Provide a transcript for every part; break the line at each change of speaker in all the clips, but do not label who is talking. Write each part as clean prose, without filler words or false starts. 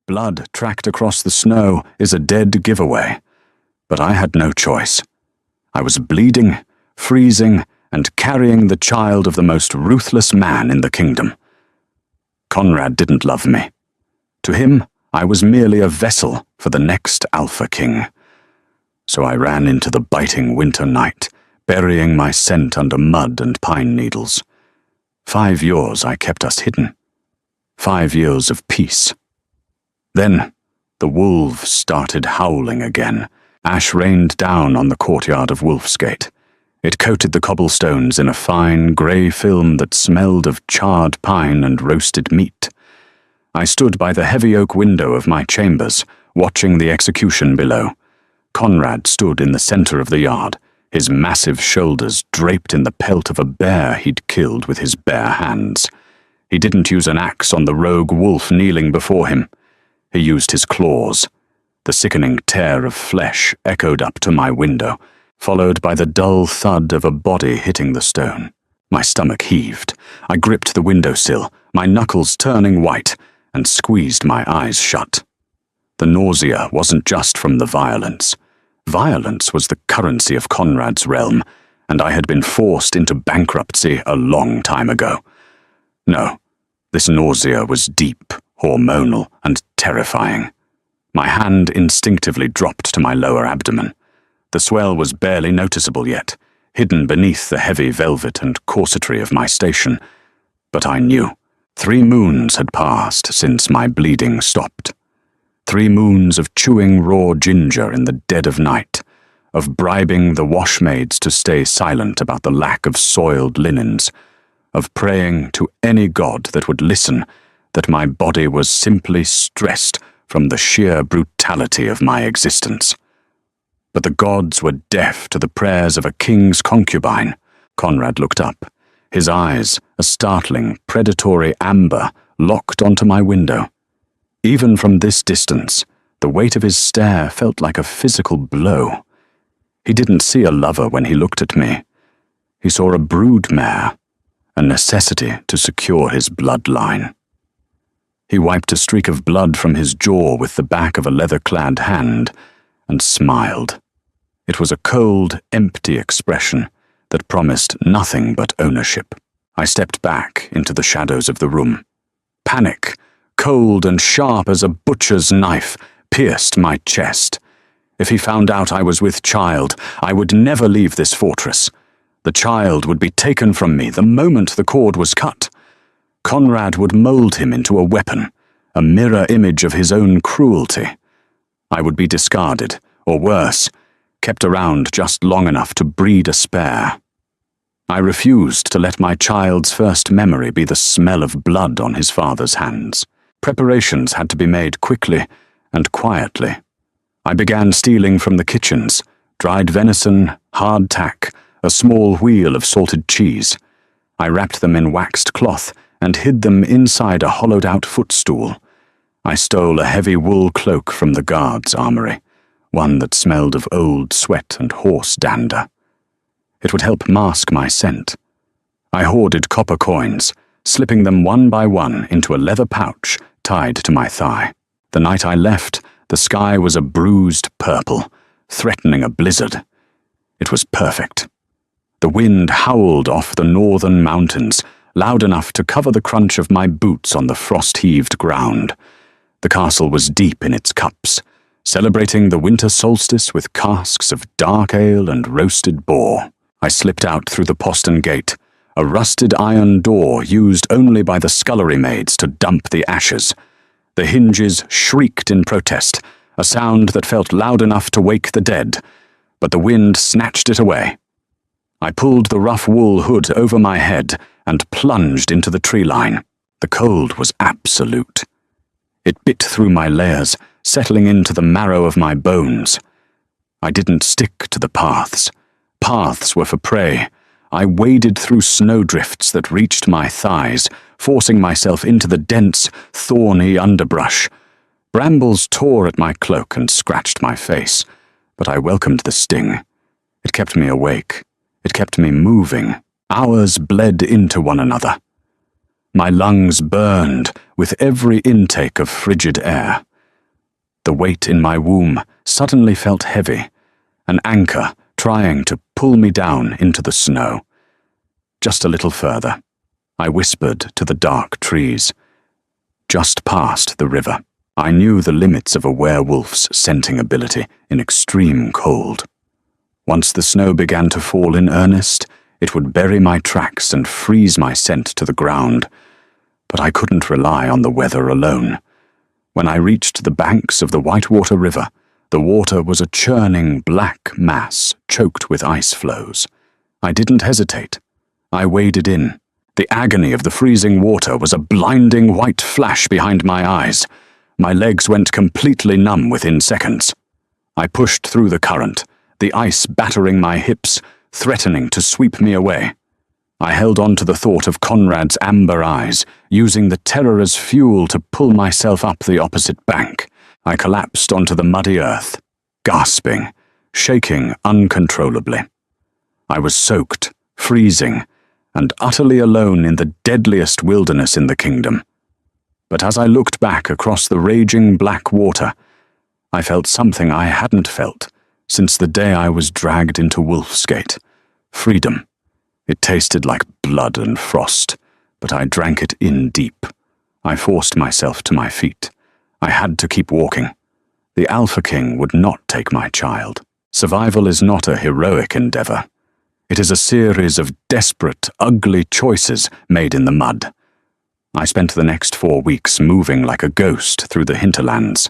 Blood tracked across the snow is a dead giveaway, but I had no choice. I was bleeding, freezing, and carrying the child of the most ruthless man in the kingdom. Conrad didn't love me. To him, I was merely a vessel for the next Alpha King. So I ran into the biting winter night, burying my scent under mud and pine needles. 5 years I kept us hidden. 5 years of peace. Then, the wolves started howling again. Ash rained down on the courtyard of Wolfsgate. It coated the cobblestones in a fine, grey film that smelled of charred pine and roasted meat. I stood by the heavy oak window of my chambers, watching the execution below. Conrad stood in the centre of the yard, his massive shoulders draped in the pelt of a bear he'd killed with his bare hands. He didn't use an axe on the rogue wolf kneeling before him. He used his claws. The sickening tear of flesh echoed up to my window, followed by the dull thud of a body hitting the stone. My stomach heaved. I gripped the windowsill, my knuckles turning white, and squeezed my eyes shut. The nausea wasn't just from the violence. Violence was the currency of Conrad's realm, and I had been forced into bankruptcy a long time ago. No, this nausea was deep, hormonal, and terrifying. My hand instinctively dropped to my lower abdomen. The swell was barely noticeable yet, hidden beneath the heavy velvet and corsetry of my station. But I knew. 3 moons had passed since my bleeding stopped. 3 moons of chewing raw ginger in the dead of night, of bribing the washmaids to stay silent about the lack of soiled linens, of praying to any god that would listen that my body was simply stressed from the sheer brutality of my existence. But the gods were deaf to the prayers of a king's concubine. Conrad looked up, his eyes, a startling, predatory amber, locked onto my window. Even from this distance, the weight of his stare felt like a physical blow. He didn't see a lover when he looked at me. He saw a brood mare, a necessity to secure his bloodline. He wiped a streak of blood from his jaw with the back of a leather-clad hand and smiled. It was a cold, empty expression that promised nothing but ownership. I stepped back into the shadows of the room. Panic, cold and sharp as a butcher's knife, pierced my chest. If he found out I was with child, I would never leave this fortress. The child would be taken from me the moment the cord was cut. Conrad would mold him into a weapon, a mirror image of his own cruelty. I would be discarded, or worse, kept around just long enough to breed a spare. I refused to let my child's first memory be the smell of blood on his father's hands. Preparations had to be made quickly and quietly. I began stealing from the kitchens, dried venison, hardtack, a small wheel of salted cheese. I wrapped them in waxed cloth and hid them inside a hollowed-out footstool. I stole a heavy wool cloak from the guard's armory, one that smelled of old sweat and horse dander. It would help mask my scent. I hoarded copper coins, slipping them one by one into a leather pouch tied to my thigh. The night I left, the sky was a bruised purple, threatening a blizzard. It was perfect. The wind howled off the northern mountains, loud enough to cover the crunch of my boots on the frost-heaved ground. The castle was deep in its cups, celebrating the winter solstice with casks of dark ale and roasted boar. I slipped out through the postern gate, a rusted iron door used only by the scullery maids to dump the ashes. The hinges shrieked in protest, a sound that felt loud enough to wake the dead, but the wind snatched it away. I pulled the rough wool hood over my head and plunged into the tree line. The cold was absolute. It bit through my layers, settling into the marrow of my bones. I didn't stick to the paths. Paths were for prey. I waded through snowdrifts that reached my thighs, forcing myself into the dense, thorny underbrush. Brambles tore at my cloak and scratched my face, but I welcomed the sting. It kept me awake. It kept me moving. Hours bled into one another. My lungs burned with every intake of frigid air. The weight in my womb suddenly felt heavy, an anchor trying to pull me down into the snow. Just a little further, I whispered to the dark trees. Just past the river, I knew the limits of a werewolf's scenting ability in extreme cold. Once the snow began to fall in earnest, it would bury my tracks and freeze my scent to the ground. But I couldn't rely on the weather alone. When I reached the banks of the Whitewater River, the water was a churning black mass choked with ice floes. I didn't hesitate. I waded in. The agony of the freezing water was a blinding white flash behind my eyes. My legs went completely numb within seconds. I pushed through the current, the ice battering my hips, threatening to sweep me away. I held on to the thought of Conrad's amber eyes, using the terror as fuel to pull myself up the opposite bank. I collapsed onto the muddy earth, gasping, shaking uncontrollably. I was soaked, freezing, and utterly alone in the deadliest wilderness in the kingdom. But as I looked back across the raging black water, I felt something I hadn't felt since the day I was dragged into Wolfsgate. Freedom. It tasted like blood and frost, but I drank it in deep. I forced myself to my feet. I had to keep walking. The Alpha King would not take my child. Survival is not a heroic endeavor. It is a series of desperate, ugly choices made in the mud. I spent the next 4 weeks moving like a ghost through the hinterlands.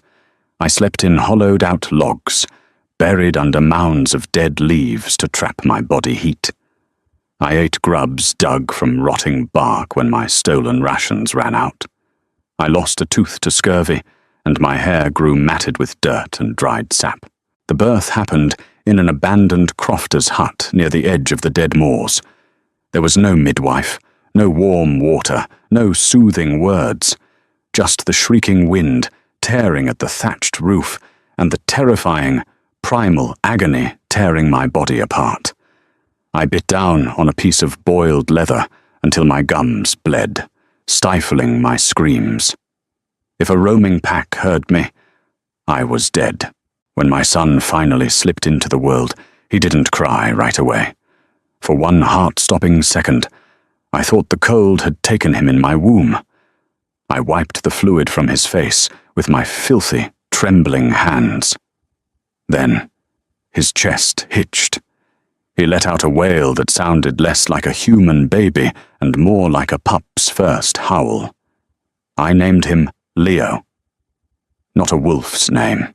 I slept in hollowed-out logs, buried under mounds of dead leaves to trap my body heat. I ate grubs dug from rotting bark when my stolen rations ran out. I lost a tooth to scurvy, and my hair grew matted with dirt and dried sap. The birth happened in an abandoned crofter's hut near the edge of the dead moors. There was no midwife, no warm water, no soothing words, just the shrieking wind tearing at the thatched roof and the terrifying, primal agony tearing my body apart. I bit down on a piece of boiled leather until my gums bled, stifling my screams. If a roaming pack heard me, I was dead. When my son finally slipped into the world, he didn't cry right away. For one heart-stopping second, I thought the cold had taken him in my womb. I wiped the fluid from his face with my filthy, trembling hands. Then, his chest hitched. He let out a wail that sounded less like a human baby and more like a pup's first howl. I named him Leo. Not a wolf's name.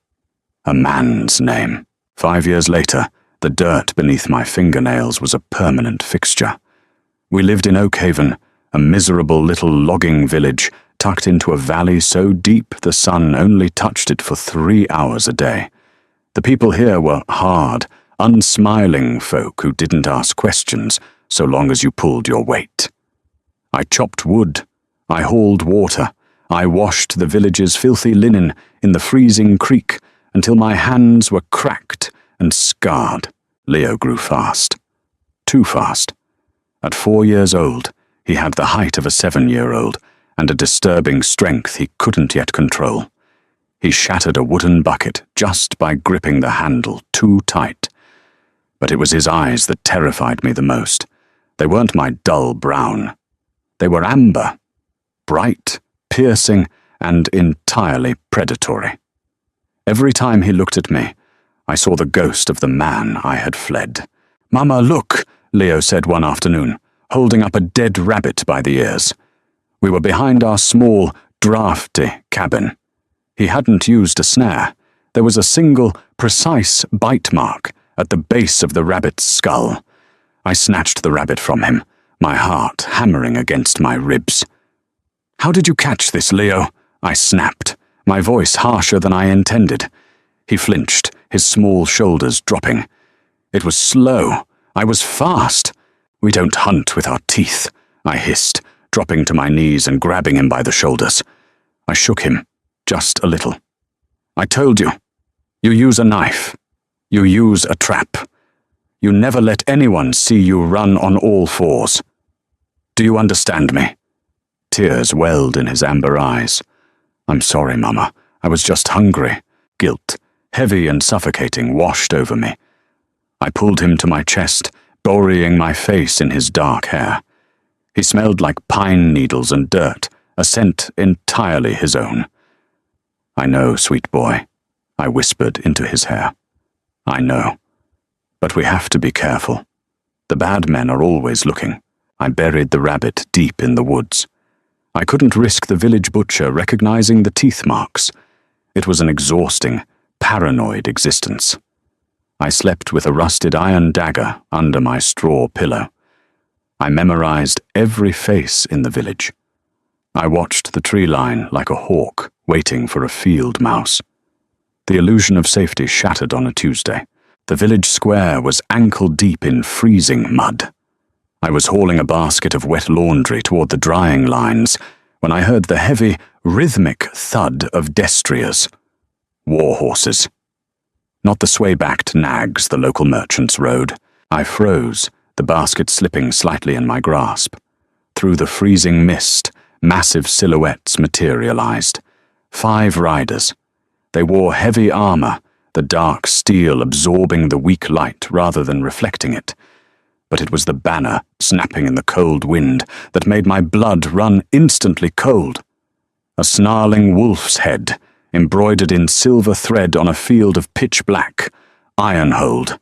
A man's name. 5 years later, the dirt beneath my fingernails was a permanent fixture. We lived in Oakhaven, a miserable little logging village tucked into a valley so deep the sun only touched it for 3 hours a day. The people here were hard, unsmiling folk who didn't ask questions so long as you pulled your weight. I chopped wood. I hauled water. I washed the village's filthy linen in the freezing creek until my hands were cracked and scarred. Leo grew fast. Too fast. At 4 years old, he had the height of a 7-year-old and a disturbing strength he couldn't yet control. He shattered a wooden bucket just by gripping the handle too tight. But it was his eyes that terrified me the most. They weren't my dull brown. They were amber, bright, piercing, and entirely predatory. Every time he looked at me, I saw the ghost of the man I had fled. "Mama, look," Leo said one afternoon, holding up a dead rabbit by the ears. We were behind our small, drafty cabin. He hadn't used a snare. There was a single, precise bite mark at the base of the rabbit's skull. I snatched the rabbit from him, my heart hammering against my ribs. "How did you catch this, Leo?" I snapped, my voice harsher than I intended. He flinched, his small shoulders dropping. It was slow. I was fast. "We don't hunt with our teeth," I hissed, dropping to my knees and grabbing him by the shoulders. I shook him, just a little. "I told you. You use a knife. You use a trap. You never let anyone see you run on all fours. Do you understand me?" Tears welled in his amber eyes. "I'm sorry, Mama. I was just hungry." guilt, heavy and suffocating, washed over me. I pulled him to my chest, burying my face in his dark hair. He smelled like pine needles and dirt, a scent entirely his own. "I know, sweet boy," I whispered into his hair. "I know. But we have to be careful. The bad men are always looking." I buried the rabbit deep in the woods. I couldn't risk the village butcher recognizing the teeth marks. It was an exhausting, paranoid existence. I slept with a rusted iron dagger under my straw pillow. I memorized every face in the village. I watched the tree line like a hawk waiting for a field mouse. The illusion of safety shattered on a Tuesday. The village square was ankle-deep in freezing mud. I was hauling a basket of wet laundry toward the drying lines when I heard the heavy, rhythmic thud of destriers. War horses. Not the sway-backed nags the local merchants rode. I froze, the basket slipping slightly in my grasp. Through the freezing mist, massive silhouettes materialized. 5 riders. They wore heavy armor, the dark steel absorbing the weak light rather than reflecting it. But it was the banner, snapping in the cold wind, that made my blood run instantly cold. A snarling wolf's head, embroidered in silver thread on a field of pitch black, Ironhold,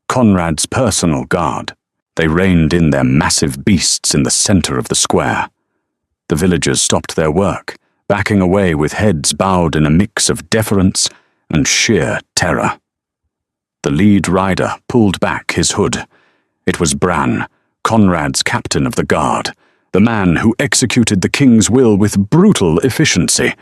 Conrad's personal guard. They reined in their massive beasts in the center of the square. The villagers stopped their work, backing away with heads bowed in a mix of deference and sheer terror. The lead rider pulled back his hood. It was Bran, Conrad's captain of the guard, the man who executed the king's will with brutal efficiency.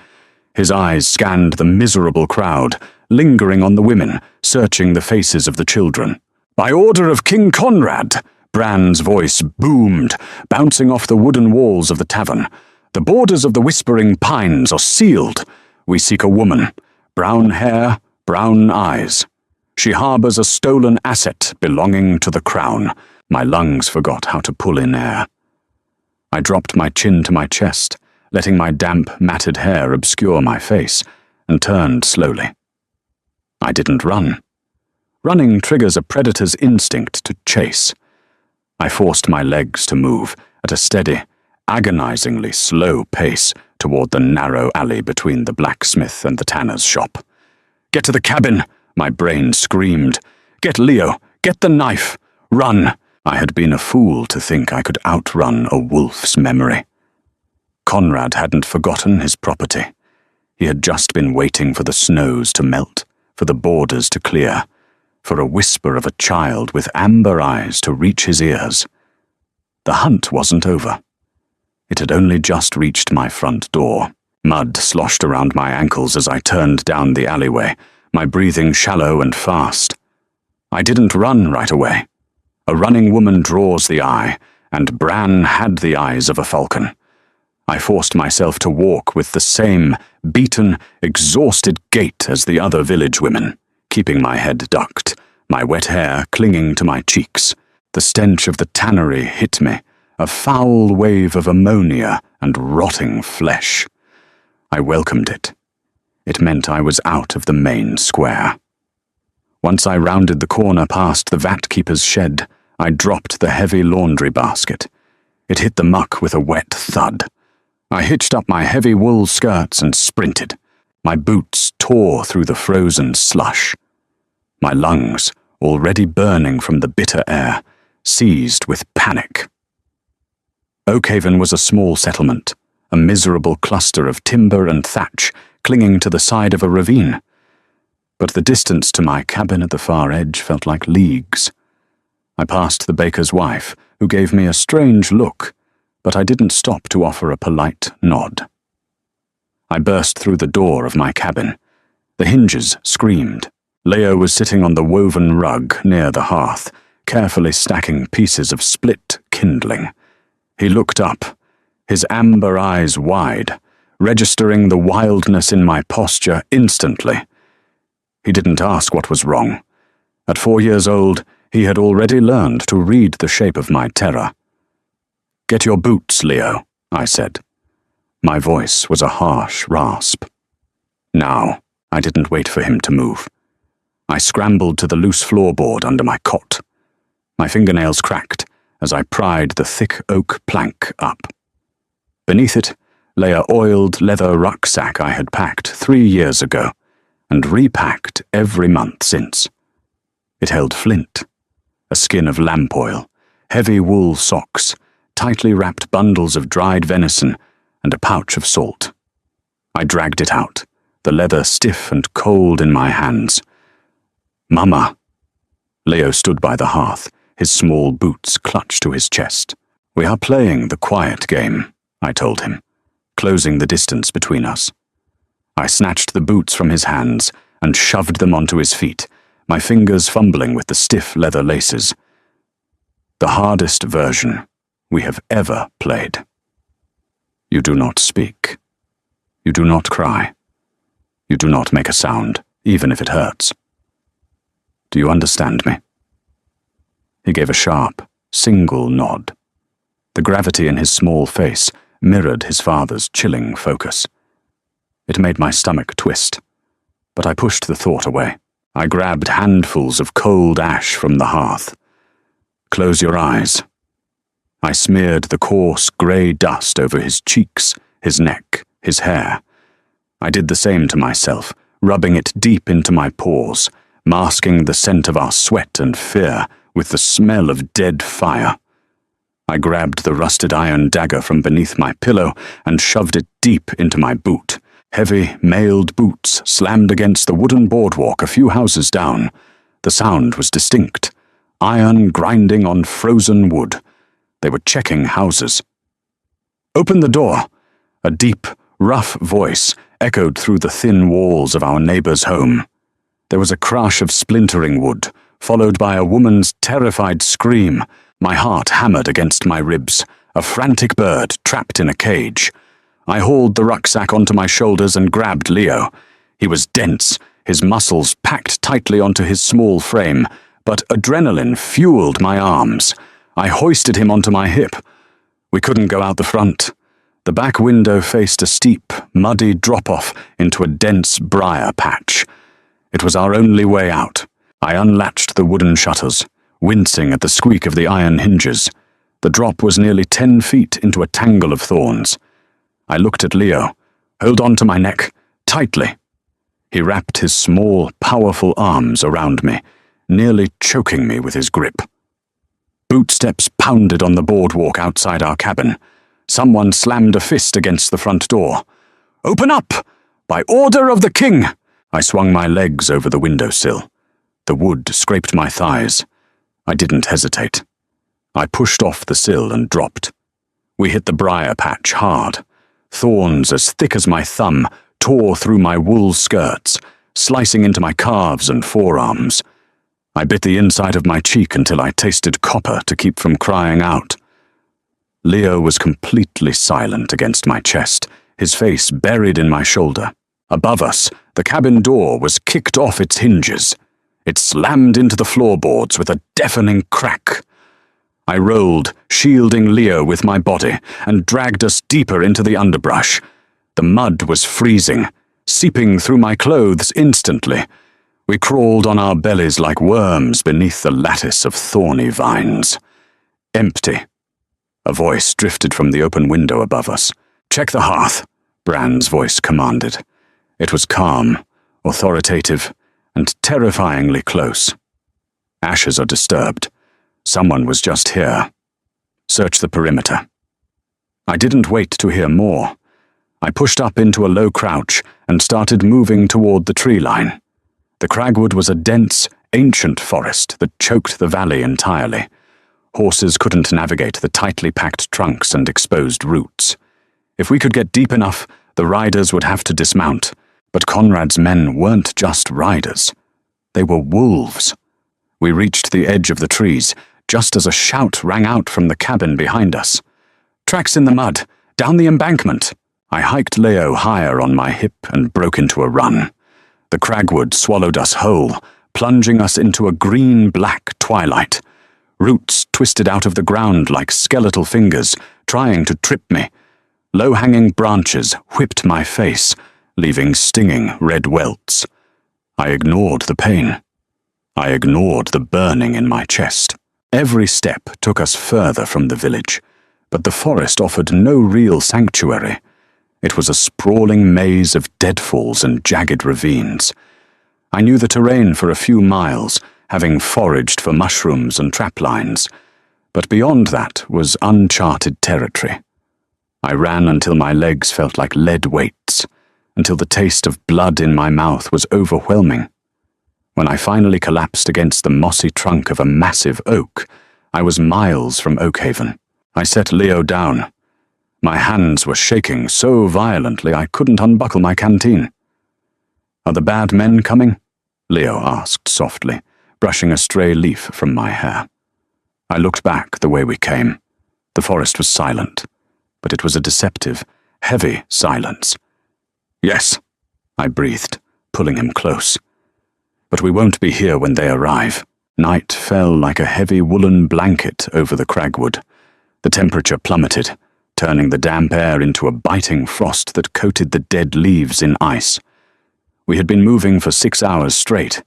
His eyes scanned the miserable crowd, lingering on the women, searching the faces of the children. "By order of King Conrad," Bran's voice boomed, bouncing off the wooden walls of the tavern. "The borders of the Whispering Pines are sealed. We seek a woman. Brown hair, brown eyes. She harbors a stolen asset belonging to the crown." My lungs forgot how to pull in air. I dropped my chin to my chest, letting my damp, matted hair obscure my face, and turned slowly. I didn't run. Running triggers a predator's instinct to chase. I forced my legs to move at a steady, agonizingly slow pace toward the narrow alley between the blacksmith and the tanner's shop. "Get to the cabin," my brain screamed. "Get Leo, get the knife, run." I had been a fool to think I could outrun a wolf's memory. Conrad hadn't forgotten his property. He had just been waiting for the snows to melt, for the borders to clear, for a whisper of a child with amber eyes to reach his ears. The hunt wasn't over. It had only just reached my front door. Mud sloshed around my ankles as I turned down the alleyway, my breathing shallow and fast. I didn't run right away. A running woman draws the eye, and Bran had the eyes of a falcon. I forced myself to walk with the same beaten, exhausted gait as the other village women, keeping my head ducked, my wet hair clinging to my cheeks. The stench of the tannery hit me, a foul wave of ammonia and rotting flesh. I welcomed it. It meant I was out of the main square. Once I rounded the corner past the vat-keeper's shed, I dropped the heavy laundry basket. It hit the muck with a wet thud. I hitched up my heavy wool skirts and sprinted. My boots tore through the frozen slush. My lungs, already burning from the bitter air, seized with panic. Oakhaven was a small settlement, a miserable cluster of timber and thatch clinging to the side of a ravine. But the distance to my cabin at the far edge felt like leagues. I passed the baker's wife, who gave me a strange look, but I didn't stop to offer a polite nod. I burst through the door of my cabin. The hinges screamed. Leo was sitting on the woven rug near the hearth, carefully stacking pieces of split kindling. He looked up, his amber eyes wide, registering the wildness in my posture instantly. He didn't ask what was wrong. At 4 years old, he had already learned to read the shape of my terror. "Get your boots, Leo," I said. My voice was a harsh rasp. "Now," I didn't wait for him to move. I scrambled to the loose floorboard under my cot. My fingernails cracked as I pried the thick oak plank up. Beneath it lay a oiled leather rucksack I had packed 3 years ago and repacked every month since. It held flint, a skin of lamp oil, heavy wool socks, tightly wrapped bundles of dried venison, and a pouch of salt. I dragged it out, the leather stiff and cold in my hands. "Mama." Leo stood by the hearth, his small boots clutched to his chest. "We are playing the quiet game," I told him, closing the distance between us. I snatched the boots from his hands and shoved them onto his feet, my fingers fumbling with the stiff leather laces. "The hardest version we have ever played. You do not speak. You do not cry. You do not make a sound, even if it hurts. Do you understand me?" He gave a sharp, single nod. The gravity in his small face mirrored his father's chilling focus. It made my stomach twist, but I pushed the thought away. I grabbed handfuls of cold ash from the hearth. "Close your eyes." I smeared the coarse grey dust over his cheeks, his neck, his hair. I did the same to myself, rubbing it deep into my pores, masking the scent of our sweat and fear with the smell of dead fire. I grabbed the rusted iron dagger from beneath my pillow and shoved it deep into my boot. Heavy, mailed boots slammed against the wooden boardwalk a few houses down. The sound was distinct, iron grinding on frozen wood. They were checking houses. "Open the door!" A deep, rough voice echoed through the thin walls of our neighbor's home. There was a crash of splintering wood, followed by a woman's terrified scream. My heart hammered against my ribs, a frantic bird trapped in a cage. I hauled the rucksack onto my shoulders and grabbed Leo. He was dense, his muscles packed tightly onto his small frame, but adrenaline fueled my arms. I hoisted him onto my hip. We couldn't go out the front. The back window faced a steep, muddy drop-off into a dense briar patch. It was our only way out. I unlatched the wooden shutters, wincing at the squeak of the iron hinges. The drop was nearly 10 feet into a tangle of thorns. I looked at Leo. "Hold on to my neck, tightly." He wrapped his small, powerful arms around me, nearly choking me with his grip. Bootsteps pounded on the boardwalk outside our cabin. Someone slammed a fist against the front door. "Open up! By order of the king!" I swung my legs over the windowsill. The wood scraped my thighs. I didn't hesitate. I pushed off the sill and dropped. We hit the briar patch hard. Thorns as thick as my thumb tore through my wool skirts, slicing into my calves and forearms. I bit the inside of my cheek until I tasted copper to keep from crying out. Leo was completely silent against my chest, his face buried in my shoulder. Above us, the cabin door was kicked off its hinges. It slammed into the floorboards with a deafening crack. I rolled, shielding Leo with my body, and dragged us deeper into the underbrush. The mud was freezing, seeping through my clothes instantly. We crawled on our bellies like worms beneath the lattice of thorny vines. Empty. A voice drifted from the open window above us. "Check the hearth," Bran's voice commanded. It was calm, authoritative, and terrifyingly close. "Ashes are disturbed. Someone was just here. Search the perimeter." I didn't wait to hear more. I pushed up into a low crouch and started moving toward the tree line. The cragwood was a dense, ancient forest that choked the valley entirely. Horses couldn't navigate the tightly packed trunks and exposed roots. If we could get deep enough, the riders would have to dismount, but Conrad's men weren't just riders. They were wolves. We reached the edge of the trees, just as a shout rang out from the cabin behind us. "Tracks in the mud! Down the embankment!" I hiked Leo higher on my hip and broke into a run. The cragwood swallowed us whole, plunging us into a green-black twilight. Roots twisted out of the ground like skeletal fingers, trying to trip me. Low-hanging branches whipped my face, leaving stinging red welts. I ignored the pain. I ignored the burning in my chest. Every step took us further from the village, but the forest offered no real sanctuary. It was a sprawling maze of deadfalls and jagged ravines. I knew the terrain for a few miles, having foraged for mushrooms and traplines, but beyond that was uncharted territory. I ran until my legs felt like lead weights, until the taste of blood in my mouth was overwhelming. When I finally collapsed against the mossy trunk of a massive oak, I was miles from Oakhaven. I set Leo down. My hands were shaking so violently I couldn't unbuckle my canteen. "Are the bad men coming?" Leo asked softly, brushing a stray leaf from my hair. I looked back the way we came. The forest was silent, but it was a deceptive, heavy silence. "Yes," I breathed, pulling him close. "But we won't be here when they arrive." Night fell like a heavy woolen blanket over the cragwood. The temperature plummeted, turning the damp air into a biting frost that coated the dead leaves in ice. We had been moving for 6 hours straight.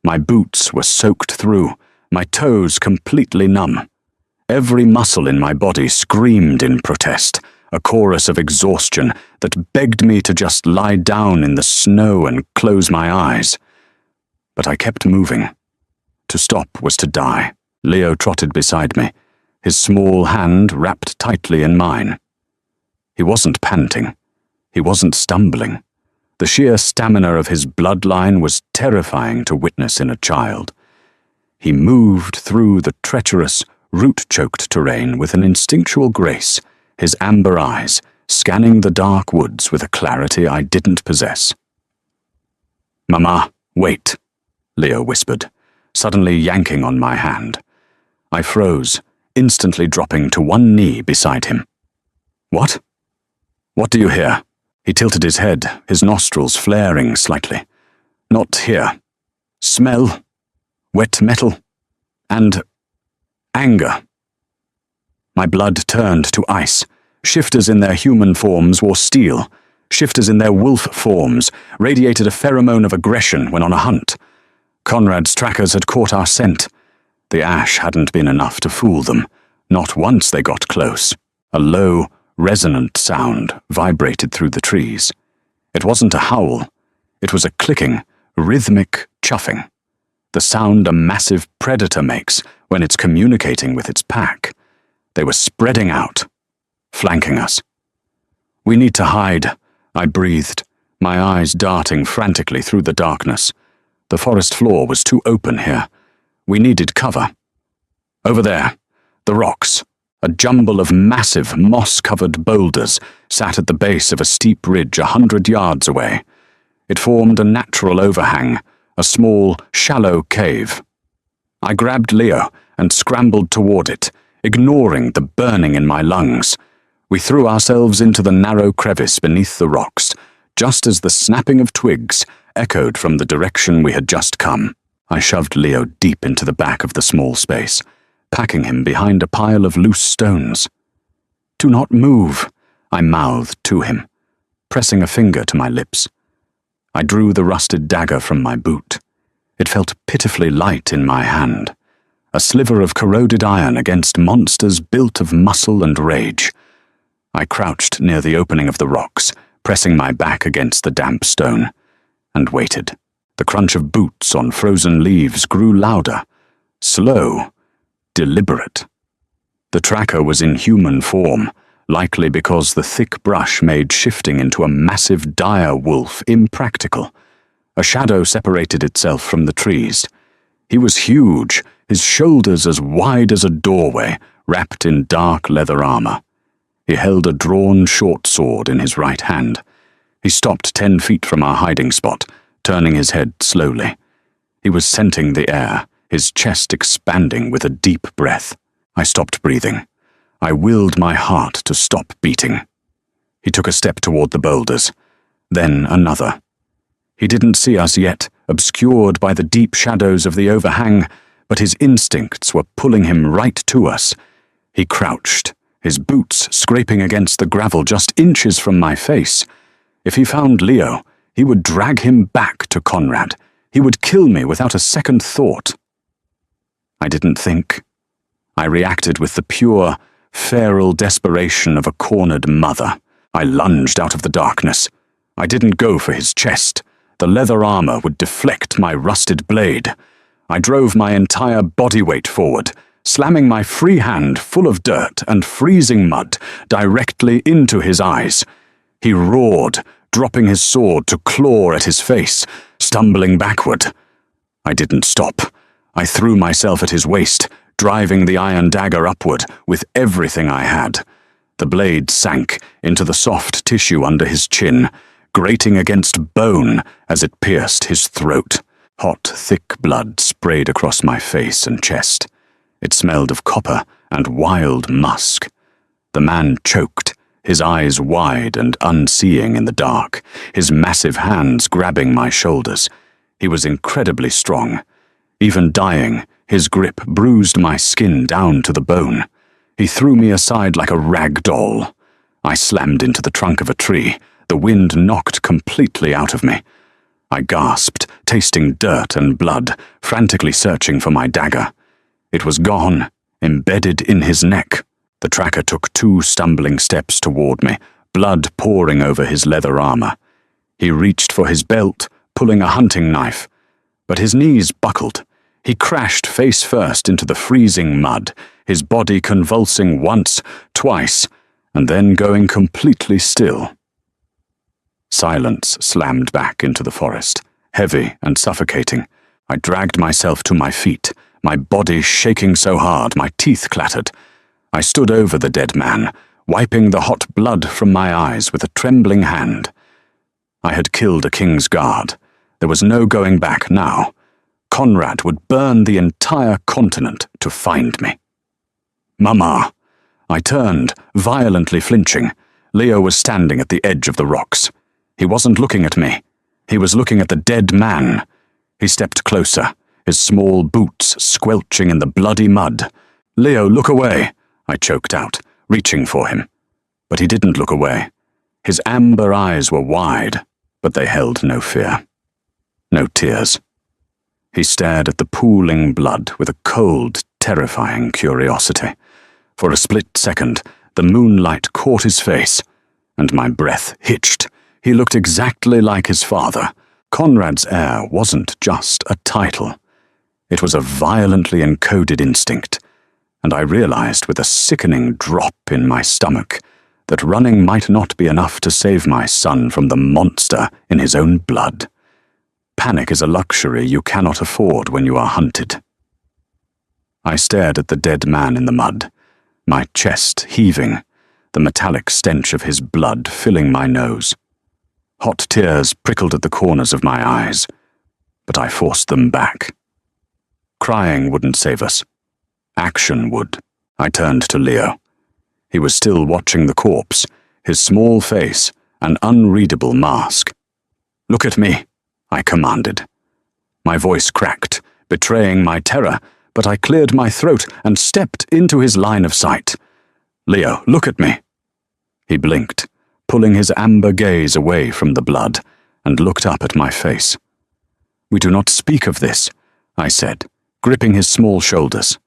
My boots were soaked through, my toes completely numb. Every muscle in my body screamed in protest, a chorus of exhaustion that begged me to just lie down in the snow and close my eyes. But I kept moving. To stop was to die. Leo trotted beside me, his small hand wrapped tightly in mine. He wasn't panting. He wasn't stumbling. The sheer stamina of his bloodline was terrifying to witness in a child. He moved through the treacherous, root-choked terrain with an instinctual grace, his amber eyes scanning the dark woods with a clarity I didn't possess. "Mama, wait," Leo whispered, suddenly yanking on my hand. I froze, instantly dropping to one knee beside him. "What? What do you hear?" He tilted his head, his nostrils flaring slightly. "Not here. Smell. Wet metal. And anger." My blood turned to ice. Shifters in their human forms wore steel. Shifters in their wolf forms radiated a pheromone of aggression when on a hunt. Conrad's trackers had caught our scent. The ash hadn't been enough to fool them, not once they got close. A low, resonant sound vibrated through the trees. It wasn't a howl. It was a clicking, rhythmic chuffing. The sound a massive predator makes when it's communicating with its pack. They were spreading out, flanking us. "We need to hide," I breathed, my eyes darting frantically through the darkness. The forest floor was too open here. We needed cover. Over there, the rocks. A jumble of massive, moss-covered boulders sat at the base of a steep ridge 100 yards away. It formed a natural overhang, a small, shallow cave. I grabbed Leo and scrambled toward it, ignoring the burning in my lungs. We threw ourselves into the narrow crevice beneath the rocks, just as the snapping of twigs echoed from the direction we had just come. I shoved Leo deep into the back of the small space, packing him behind a pile of loose stones. "Do not move," I mouthed to him, pressing a finger to my lips. I drew the rusted dagger from my boot. It felt pitifully light in my hand, a sliver of corroded iron against monsters built of muscle and rage. I crouched near the opening of the rocks, pressing my back against the damp stone, and waited. The crunch of boots on frozen leaves grew louder, slow, deliberate. The tracker was in human form, likely because the thick brush made shifting into a massive dire wolf impractical. A shadow separated itself from the trees. He was huge, his shoulders as wide as a doorway, wrapped in dark leather armor. He held a drawn short sword in his right hand. He stopped 10 feet from our hiding spot, turning his head slowly. He was scenting the air, his chest expanding with a deep breath. I stopped breathing. I willed my heart to stop beating. He took a step toward the boulders, then another. He didn't see us yet, obscured by the deep shadows of the overhang, but his instincts were pulling him right to us. He crouched, his boots scraping against the gravel just inches from my face. If he found Leo, He would drag him back to Conrad. He would kill me without a second thought. I didn't think. I reacted with the pure, feral desperation of a cornered mother. I lunged out of the darkness. I didn't go for his chest. The leather armor would deflect my rusted blade. I drove my entire body weight forward, slamming my free hand full of dirt and freezing mud directly into his eyes. He roared, dropping his sword to claw at his face, stumbling backward. I didn't stop. I threw myself at his waist, driving the iron dagger upward with everything I had. The blade sank into the soft tissue under his chin, grating against bone as it pierced his throat. Hot, thick blood sprayed across my face and chest. It smelled of copper and wild musk. The man choked, his eyes wide and unseeing in the dark, his massive hands grabbing my shoulders. He was incredibly strong. Even dying, his grip bruised my skin down to the bone. He threw me aside like a rag doll. I slammed into the trunk of a tree. The wind knocked completely out of me. I gasped, tasting dirt and blood, frantically searching for my dagger. It was gone, embedded in his neck. The tracker took 2 stumbling steps toward me, blood pouring over his leather armor. He reached for his belt, pulling a hunting knife, but his knees buckled. He crashed face first into the freezing mud, his body convulsing once, twice, and then going completely still. Silence slammed back into the forest, heavy and suffocating. I dragged myself to my feet, my body shaking so hard my teeth clattered. I stood over the dead man, wiping the hot blood from my eyes with a trembling hand. I had killed a king's guard. There was no going back now. Conrad would burn the entire continent to find me. Mama! I turned, violently flinching. Leo was standing at the edge of the rocks. He wasn't looking at me. He was looking at the dead man. He stepped closer, his small boots squelching in the bloody mud. "Leo, look away," I choked out, reaching for him. But he didn't look away. His amber eyes were wide, but they held no fear. No tears. He stared at the pooling blood with a cold, terrifying curiosity. For a split second, the moonlight caught his face, and my breath hitched. He looked exactly like his father. Conrad's heir wasn't just a title. It was a violently encoded instinct, and I realized with a sickening drop in my stomach that running might not be enough to save my son from the monster in his own blood. Panic is a luxury you cannot afford when you are hunted. I stared at the dead man in the mud, my chest heaving, the metallic stench of his blood filling my nose. Hot tears prickled at the corners of my eyes, but I forced them back. Crying wouldn't save us. Action would. I turned to Leo. He was still watching the corpse, his small face an unreadable mask. "Look at me," I commanded. My voice cracked, betraying my terror, but I cleared my throat and stepped into his line of sight. "Leo, look at me." He blinked, pulling his amber gaze away from the blood, and looked up at my face. "We do not speak of this," I said, gripping his small shoulders.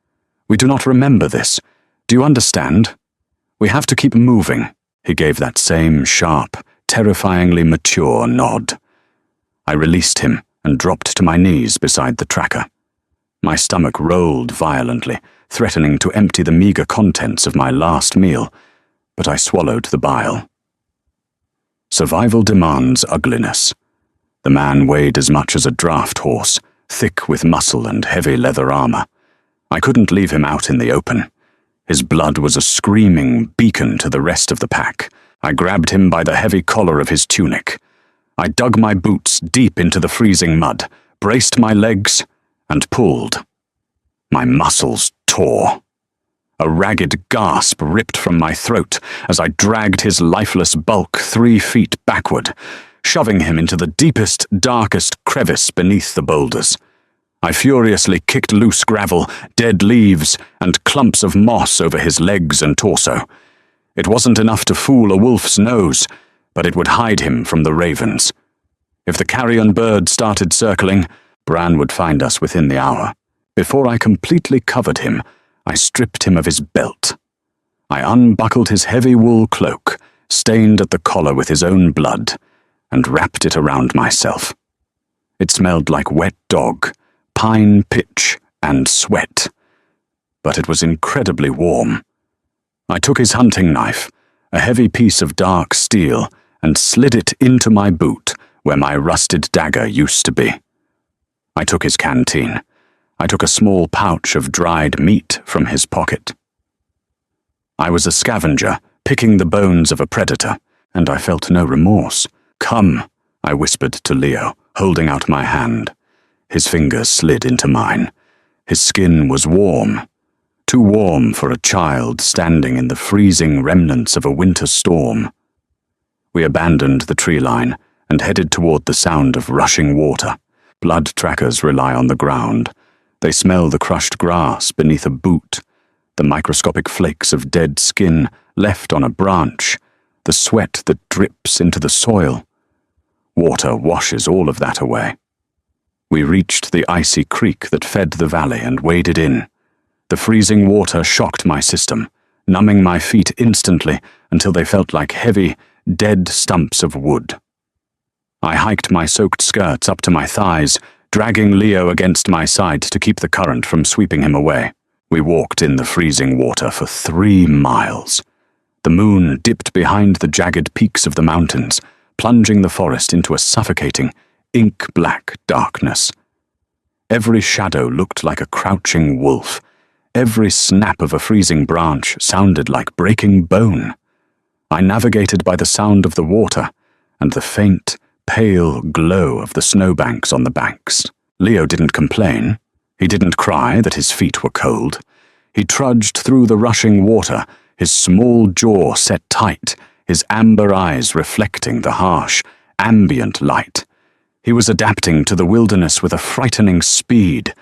"We do not remember this. Do you understand? We have to keep moving." He gave that same sharp, terrifyingly mature nod. I released him and dropped to my knees beside the tracker. My stomach rolled violently, threatening to empty the meager contents of my last meal, but I swallowed the bile. Survival demands ugliness. The man weighed as much as a draft horse, thick with muscle and heavy leather armor. I couldn't leave him out in the open. His blood was a screaming beacon to the rest of the pack. I grabbed him by the heavy collar of his tunic. I dug my boots deep into the freezing mud, braced my legs, and pulled. My muscles tore. A ragged gasp ripped from my throat as I dragged his lifeless bulk 3 feet backward, shoving him into the deepest, darkest crevice beneath the boulders. I furiously kicked loose gravel, dead leaves, and clumps of moss over his legs and torso. It wasn't enough to fool a wolf's nose, but it would hide him from the ravens. If the carrion bird started circling, Bran would find us within the hour. Before I completely covered him, I stripped him of his belt. I unbuckled his heavy wool cloak, stained at the collar with his own blood, and wrapped it around myself. It smelled like wet dog, pine pitch, and sweat, but it was incredibly warm. I took his hunting knife, a heavy piece of dark steel, and slid it into my boot where my rusted dagger used to be. I took his canteen. I took a small pouch of dried meat from his pocket. I was a scavenger, picking the bones of a predator, and I felt no remorse. "Come," I whispered to Leo, holding out my hand. His fingers slid into mine. His skin was warm, too warm for a child standing in the freezing remnants of a winter storm. We abandoned the tree line and headed toward the sound of rushing water. Blood trackers rely on the ground. They smell the crushed grass beneath a boot, the microscopic flakes of dead skin left on a branch, the sweat that drips into the soil. Water washes all of that away. We reached the icy creek that fed the valley and waded in. The freezing water shocked my system, numbing my feet instantly until they felt like heavy, dead stumps of wood. I hiked my soaked skirts up to my thighs, dragging Leo against my side to keep the current from sweeping him away. We walked in the freezing water for 3 miles. The moon dipped behind the jagged peaks of the mountains, plunging the forest into a suffocating, ink-black darkness. Every shadow looked like a crouching wolf. Every snap of a freezing branch sounded like breaking bone. I navigated by the sound of the water and the faint, pale glow of the snowbanks on the banks. Leo didn't complain. He didn't cry that his feet were cold. He trudged through the rushing water, his small jaw set tight, his amber eyes reflecting the harsh, ambient light. He was adapting to the wilderness with a frightening speed.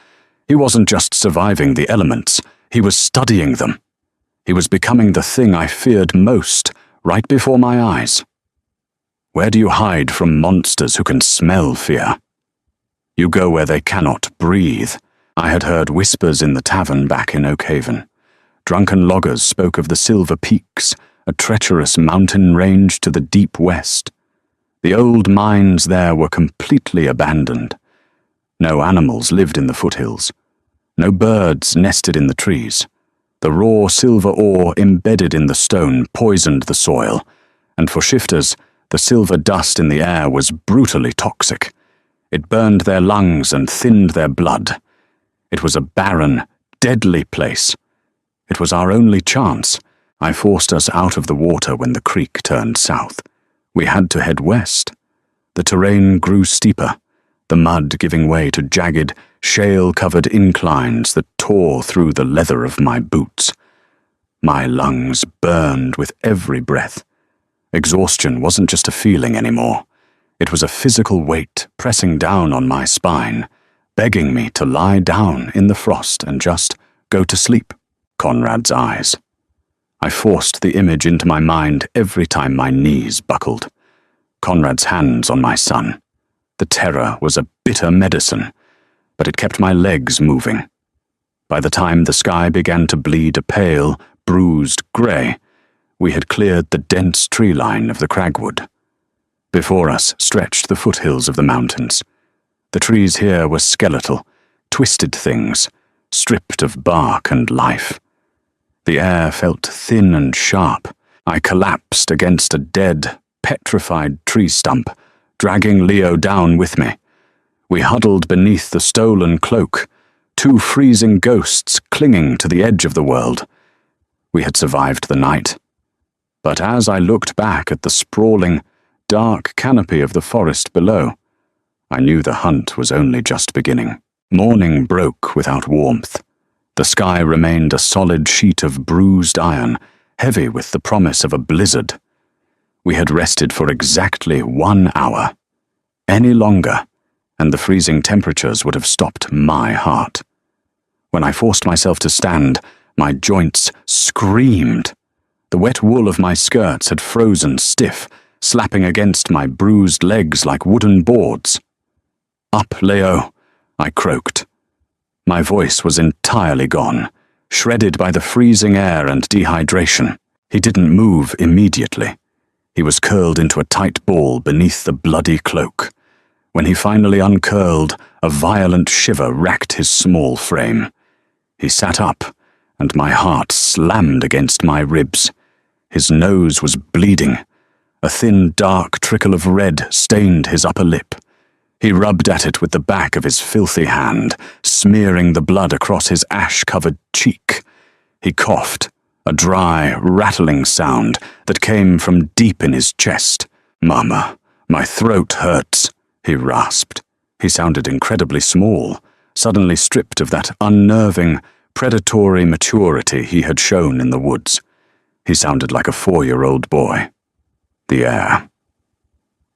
He wasn't just surviving the elements, he was studying them. He was becoming the thing I feared most, right before my eyes. Where do you hide from monsters who can smell fear? You go where they cannot breathe. I had heard whispers in the tavern back in Oakhaven. Drunken loggers spoke of the Silver Peaks, a treacherous mountain range to the deep west. The old mines there were completely abandoned. No animals lived in the foothills. No birds nested in the trees. The raw silver ore embedded in the stone poisoned the soil, and for shifters, the silver dust in the air was brutally toxic. It burned their lungs and thinned their blood. It was a barren, deadly place. It was our only chance. I forced us out of the water when the creek turned south. We had to head west. The terrain grew steeper, the mud giving way to jagged, shale-covered inclines that tore through the leather of my boots. My lungs burned with every breath. Exhaustion wasn't just a feeling anymore. It was a physical weight pressing down on my spine, begging me to lie down in the frost and just go to sleep. Conrad's eyes. I forced the image into my mind every time my knees buckled. Conrad's hands on my son. The terror was a bitter medicine, but it kept my legs moving. By the time the sky began to bleed a pale, bruised grey, we had cleared the dense tree line of the cragwood. Before us stretched the foothills of the mountains. The trees here were skeletal, twisted things, stripped of bark and life. The air felt thin and sharp. I collapsed against a dead, petrified tree stump, dragging Leo down with me. We huddled beneath the stolen cloak, 2 freezing ghosts clinging to the edge of the world. We had survived the night. But as I looked back at the sprawling, dark canopy of the forest below, I knew the hunt was only just beginning. Morning broke without warmth. The sky remained a solid sheet of bruised iron, heavy with the promise of a blizzard. We had rested for exactly 1 hour. Any longer, and the freezing temperatures would have stopped my heart. When I forced myself to stand, my joints screamed. The wet wool of my skirts had frozen stiff, slapping against my bruised legs like wooden boards. "Up, Leo," I croaked. My voice was entirely gone, shredded by the freezing air and dehydration. He didn't move immediately. He was curled into a tight ball beneath the bloody cloak. When he finally uncurled, a violent shiver racked his small frame. He sat up, and my heart slammed against my ribs. His nose was bleeding. A thin, dark trickle of red stained his upper lip. He rubbed at it with the back of his filthy hand, smearing the blood across his ash-covered cheek. He coughed, a dry, rattling sound that came from deep in his chest. "Mama, my throat hurts," he rasped. He sounded incredibly small, suddenly stripped of that unnerving, predatory maturity he had shown in the woods. He sounded like a 4-year-old boy. The air.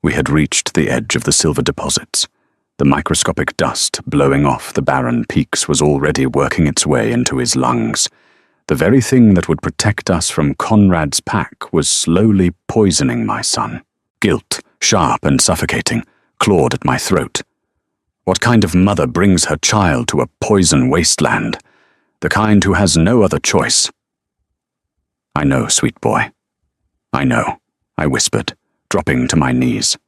We had reached the edge of the silver deposits. The microscopic dust blowing off the barren peaks was already working its way into his lungs. The very thing that would protect us from Conrad's pack was slowly poisoning my son. Guilt, sharp and suffocating, clawed at my throat. What kind of mother brings her child to a poison wasteland? The kind who has no other choice. "I know, sweet boy. I know," I whispered, dropping to my knees.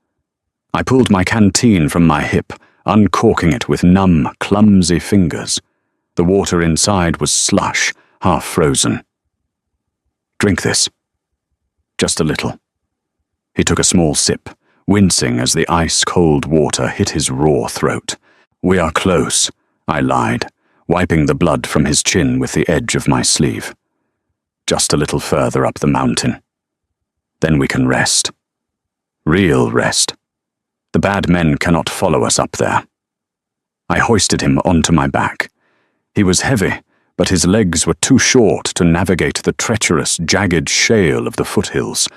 I pulled my canteen from my hip, uncorking it with numb, clumsy fingers. The water inside was slush, half frozen. "Drink this. Just a little." He took a small sip, wincing as the ice-cold water hit his raw throat. "We are close," I lied, wiping the blood from his chin with the edge of my sleeve. "Just a little further up the mountain. Then we can rest. Real rest. The bad men cannot follow us up there." I hoisted him onto my back. He was heavy, but his legs were too short to navigate the treacherous, jagged shale of the foothills.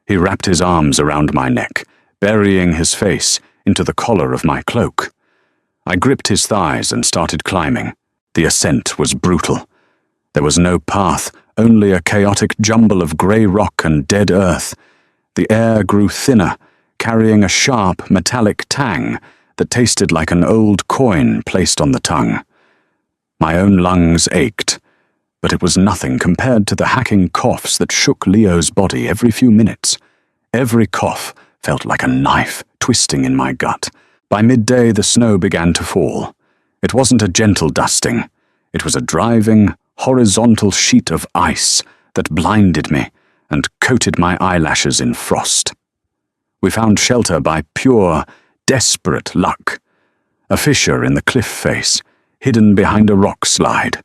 He wrapped his arms around my neck, burying his face into the collar of my cloak. I gripped his thighs and started climbing. The ascent was brutal. There was no path, only a chaotic jumble of grey rock and dead earth. The air grew thinner, carrying a sharp, metallic tang that tasted like an old coin placed on the tongue. My own lungs ached, but it was nothing compared to the hacking coughs that shook Leo's body every few minutes. Every cough felt like a knife twisting in my gut. By midday, the snow began to fall. It wasn't a gentle dusting. It was a driving, horizontal sheet of ice that blinded me and coated my eyelashes in frost. We found shelter by pure, desperate luck. A fissure in the cliff face, hidden behind a rock slide.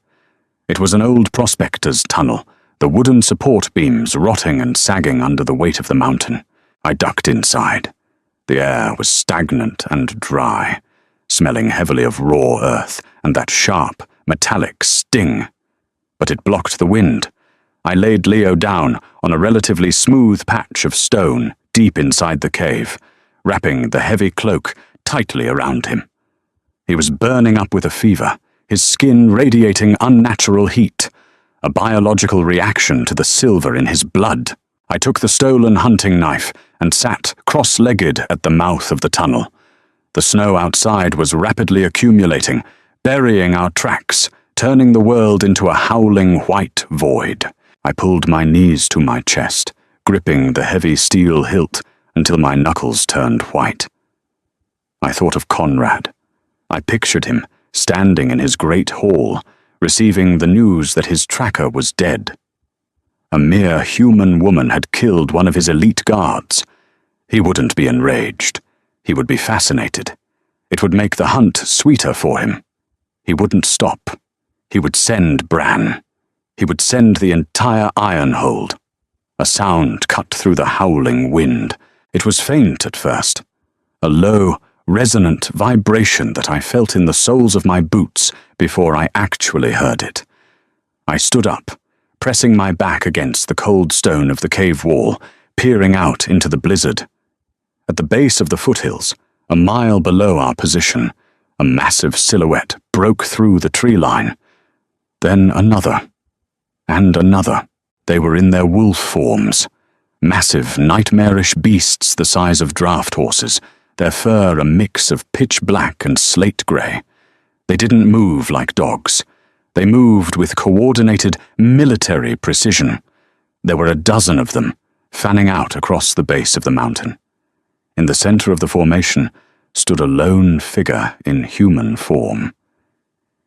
It was an old prospector's tunnel, the wooden support beams rotting and sagging under the weight of the mountain. I ducked inside. The air was stagnant and dry, smelling heavily of raw earth and that sharp, metallic sting. But it blocked the wind. I laid Leo down on a relatively smooth patch of stone deep inside the cave, wrapping the heavy cloak tightly around him. He was burning up with a fever, his skin radiating unnatural heat, a biological reaction to the silver in his blood. I took the stolen hunting knife and sat cross-legged at the mouth of the tunnel. The snow outside was rapidly accumulating, burying our tracks, turning the world into a howling white void. I pulled my knees to my chest, gripping the heavy steel hilt until my knuckles turned white. I thought of Conrad. I pictured him standing in his great hall, receiving the news that his tracker was dead. A mere human woman had killed one of his elite guards. He wouldn't be enraged. He would be fascinated. It would make the hunt sweeter for him. He wouldn't stop. He would send Bran. He would send the entire Ironhold. A sound cut through the howling wind. It was faint at first. A low, resonant vibration that I felt in the soles of my boots before I actually heard it. I stood up, pressing my back against the cold stone of the cave wall, peering out into the blizzard. At the base of the foothills, a mile below our position, a massive silhouette broke through the tree line. Then another, and another. They were in their wolf forms, Massive, nightmarish beasts the size of draft horses, their fur a mix of pitch black and slate grey. They didn't move like dogs. They moved with coordinated military precision. There were a dozen of them, fanning out across the base of the mountain. In the center of the formation stood a lone figure in human form.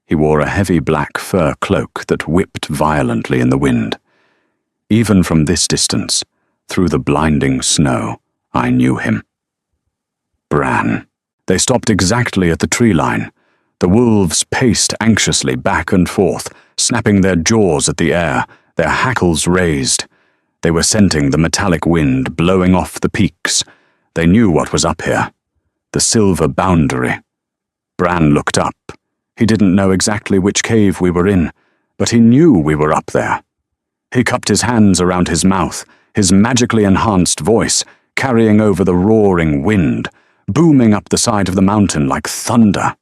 He wore a heavy black fur cloak that whipped violently in the wind. Even from this distance, through the blinding snow, I knew him. Bran. They stopped exactly at the tree line. The wolves paced anxiously back and forth, snapping their jaws at the air, their hackles raised. They were scenting the metallic wind blowing off the peaks. They knew what was up here. The silver boundary. Bran looked up. He didn't know exactly which cave we were in, but he knew we were up there. He cupped his hands around his mouth, his magically enhanced voice carrying over the roaring wind, booming up the side of the mountain like thunder.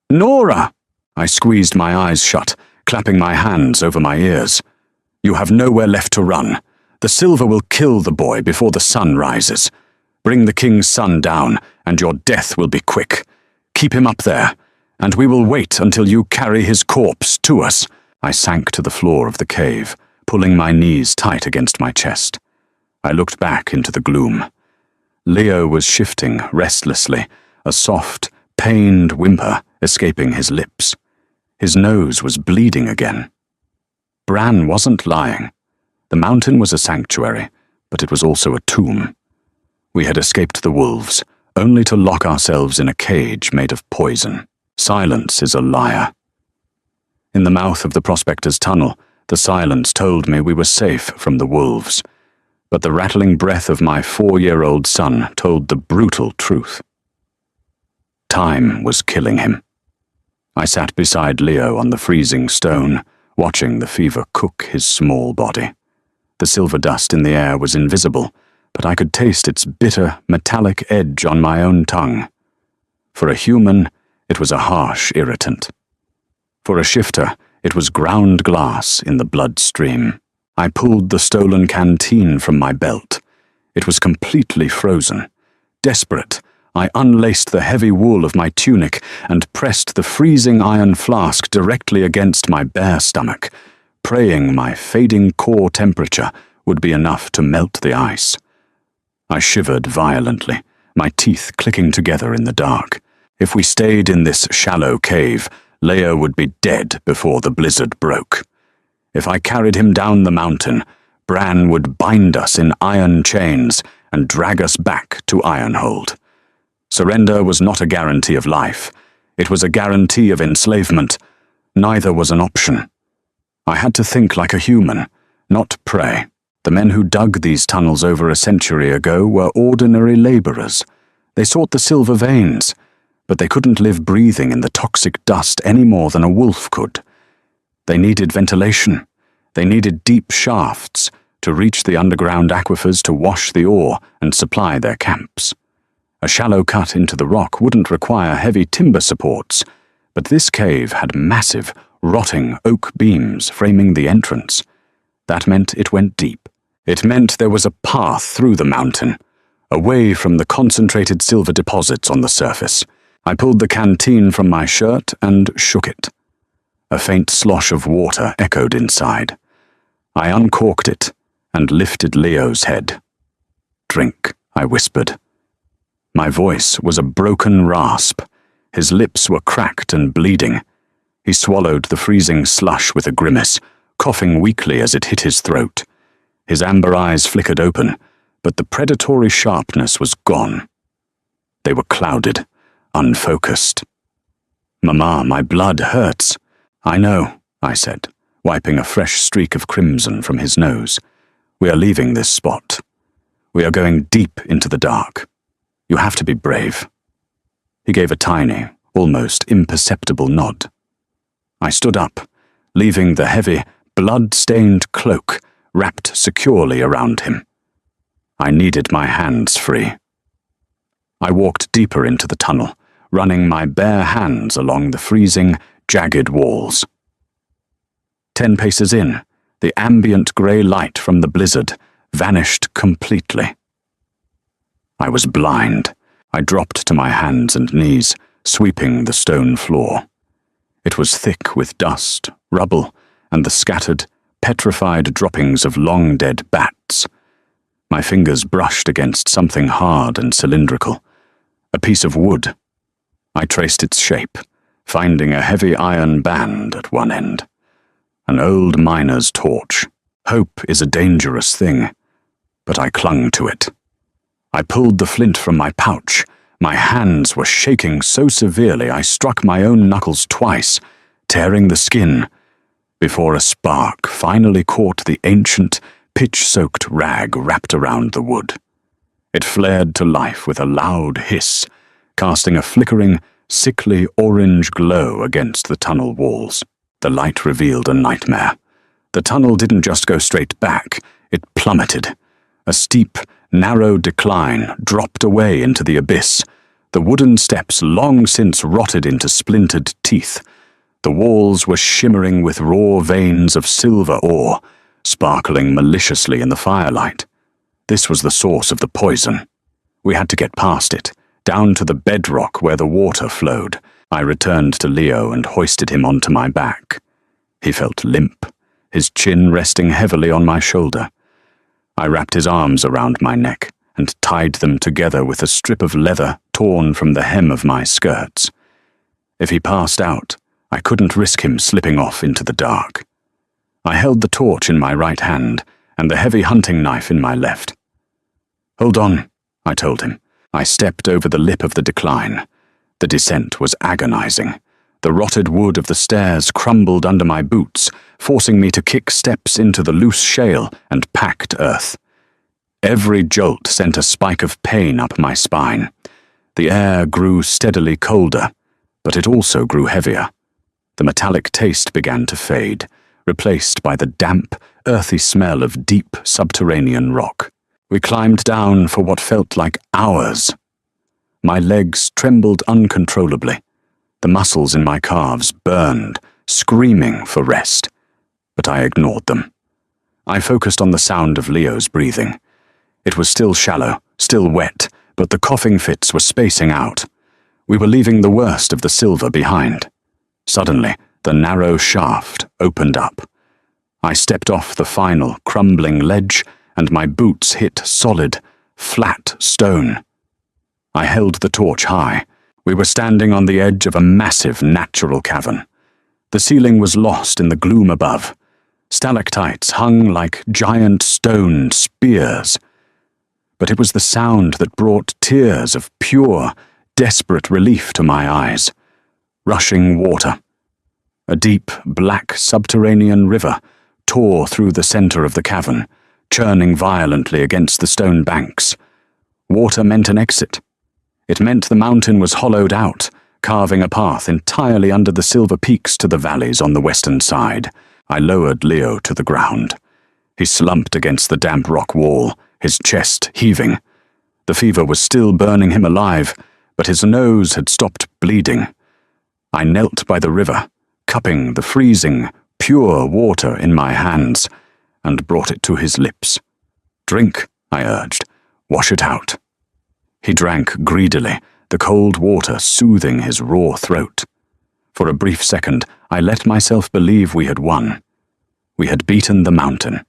"Nora!" I squeezed my eyes shut, clapping my hands over my ears. "You have nowhere left to run. The silver will kill the boy before the sun rises. Bring the king's son down, and your death will be quick. Keep him up there, and we will wait until you carry his corpse to us." I sank to the floor of the cave, pulling my knees tight against my chest. I looked back into the gloom. Leo was shifting restlessly, a soft, pained whimper escaping his lips. His nose was bleeding again. Bran wasn't lying. The mountain was a sanctuary, but it was also a tomb. We had escaped the wolves, only to lock ourselves in a cage made of poison. Silence is a liar. In the mouth of the prospector's tunnel, the silence told me we were safe from the wolves, but the rattling breath of my 4-year-old son told the brutal truth. Time was killing him. I sat beside Leo on the freezing stone, watching the fever cook his small body. The silver dust in the air was invisible, but I could taste its bitter, metallic edge on my own tongue. For a human, it was a harsh irritant. For a shifter, it was ground glass in the bloodstream. I pulled the stolen canteen from my belt. It was completely frozen. Desperate, I unlaced the heavy wool of my tunic and pressed the freezing iron flask directly against my bare stomach, praying my fading core temperature would be enough to melt the ice. I shivered violently, my teeth clicking together in the dark. If we stayed in this shallow cave, Leo would be dead before the blizzard broke. If I carried him down the mountain, Bran would bind us in iron chains and drag us back to Ironhold. Surrender was not a guarantee of life. It was a guarantee of enslavement. Neither was an option. I had to think like a human, not prey. The men who dug these tunnels over a century ago were ordinary laborers. They sought the silver veins, but they couldn't live breathing in the toxic dust any more than a wolf could. They needed ventilation. They needed deep shafts to reach the underground aquifers to wash the ore and supply their camps. A shallow cut into the rock wouldn't require heavy timber supports, but this cave had massive, rotting oak beams framing the entrance. That meant it went deep. It meant there was a path through the mountain, away from the concentrated silver deposits on the surface. I pulled the canteen from my shirt and shook it. A faint slosh of water echoed inside. I uncorked it and lifted Leo's head. "Drink," I whispered. My voice was a broken rasp. His lips were cracked and bleeding. He swallowed the freezing slush with a grimace, coughing weakly as it hit his throat. His amber eyes flickered open, but the predatory sharpness was gone. They were clouded, unfocused. "Mama, my blood hurts." "I know," I said, wiping a fresh streak of crimson from his nose. "We are leaving this spot. We are going deep into the dark. You have to be brave." He gave a tiny, almost imperceptible nod. I stood up, leaving the heavy, blood-stained cloak wrapped securely around him. I needed my hands free. I walked deeper into the tunnel, running my bare hands along the freezing, jagged walls. 10 paces in, the ambient grey light from the blizzard, vanished completely. I was blind. I dropped to my hands and knees, sweeping the stone floor. It was thick with dust, rubble, and the scattered, petrified droppings of long-dead bats. My fingers brushed against something hard and cylindrical. A piece of wood. I traced its shape, finding a heavy iron band at one end. An old miner's torch. Hope is a dangerous thing, but I clung to it. I pulled the flint from my pouch. My hands were shaking so severely I struck my own knuckles twice, tearing the skin, before a spark finally caught the ancient, pitch-soaked rag wrapped around the wood. It flared to life with a loud hiss, casting a flickering, sickly orange glow against the tunnel walls. The light revealed a nightmare. The tunnel didn't just go straight back, it plummeted. A steep, narrow decline dropped away into the abyss. The wooden steps long since rotted into splintered teeth. The walls were shimmering with raw veins of silver ore, sparkling maliciously in the firelight. This was the source of the poison. We had to get past it, down to the bedrock where the water flowed. I returned to Leo and hoisted him onto my back. He felt limp, his chin resting heavily on my shoulder. I wrapped his arms around my neck and tied them together with a strip of leather torn from the hem of my skirts. If he passed out, I couldn't risk him slipping off into the dark. I held the torch in my right hand and the heavy hunting knife in my left. "Hold on," I told him. I stepped over the lip of the decline. The descent was agonizing. The rotted wood of the stairs crumbled under my boots, forcing me to kick steps into the loose shale and packed earth. Every jolt sent a spike of pain up my spine. The air grew steadily colder, but it also grew heavier. The metallic taste began to fade, replaced by the damp, earthy smell of deep subterranean rock. We climbed down for what felt like hours. My legs trembled uncontrollably. The muscles in my calves burned, screaming for rest, but I ignored them. I focused on the sound of Leo's breathing. It was still shallow, still wet, but the coughing fits were spacing out. We were leaving the worst of the silver behind. Suddenly, the narrow shaft opened up. I stepped off the final, crumbling ledge, and my boots hit solid, flat stone. I held the torch high. We were standing on the edge of a massive natural cavern. The ceiling was lost in the gloom above. Stalactites hung like giant stone spears. But it was the sound that brought tears of pure, desperate relief to my eyes. Rushing water. A deep, black subterranean river tore through the center of the cavern, churning violently against the stone banks. Water meant an exit. It meant the mountain was hollowed out, carving a path entirely under the silver peaks to the valleys on the western side. I lowered Leo to the ground. He slumped against the damp rock wall, his chest heaving. The fever was still burning him alive, but his nose had stopped bleeding. I knelt by the river, cupping the freezing, pure water in my hands, and brought it to his lips. "Drink," I urged. "Wash it out." He drank greedily, the cold water soothing his raw throat. For a brief second, I let myself believe we had won. We had beaten the mountain.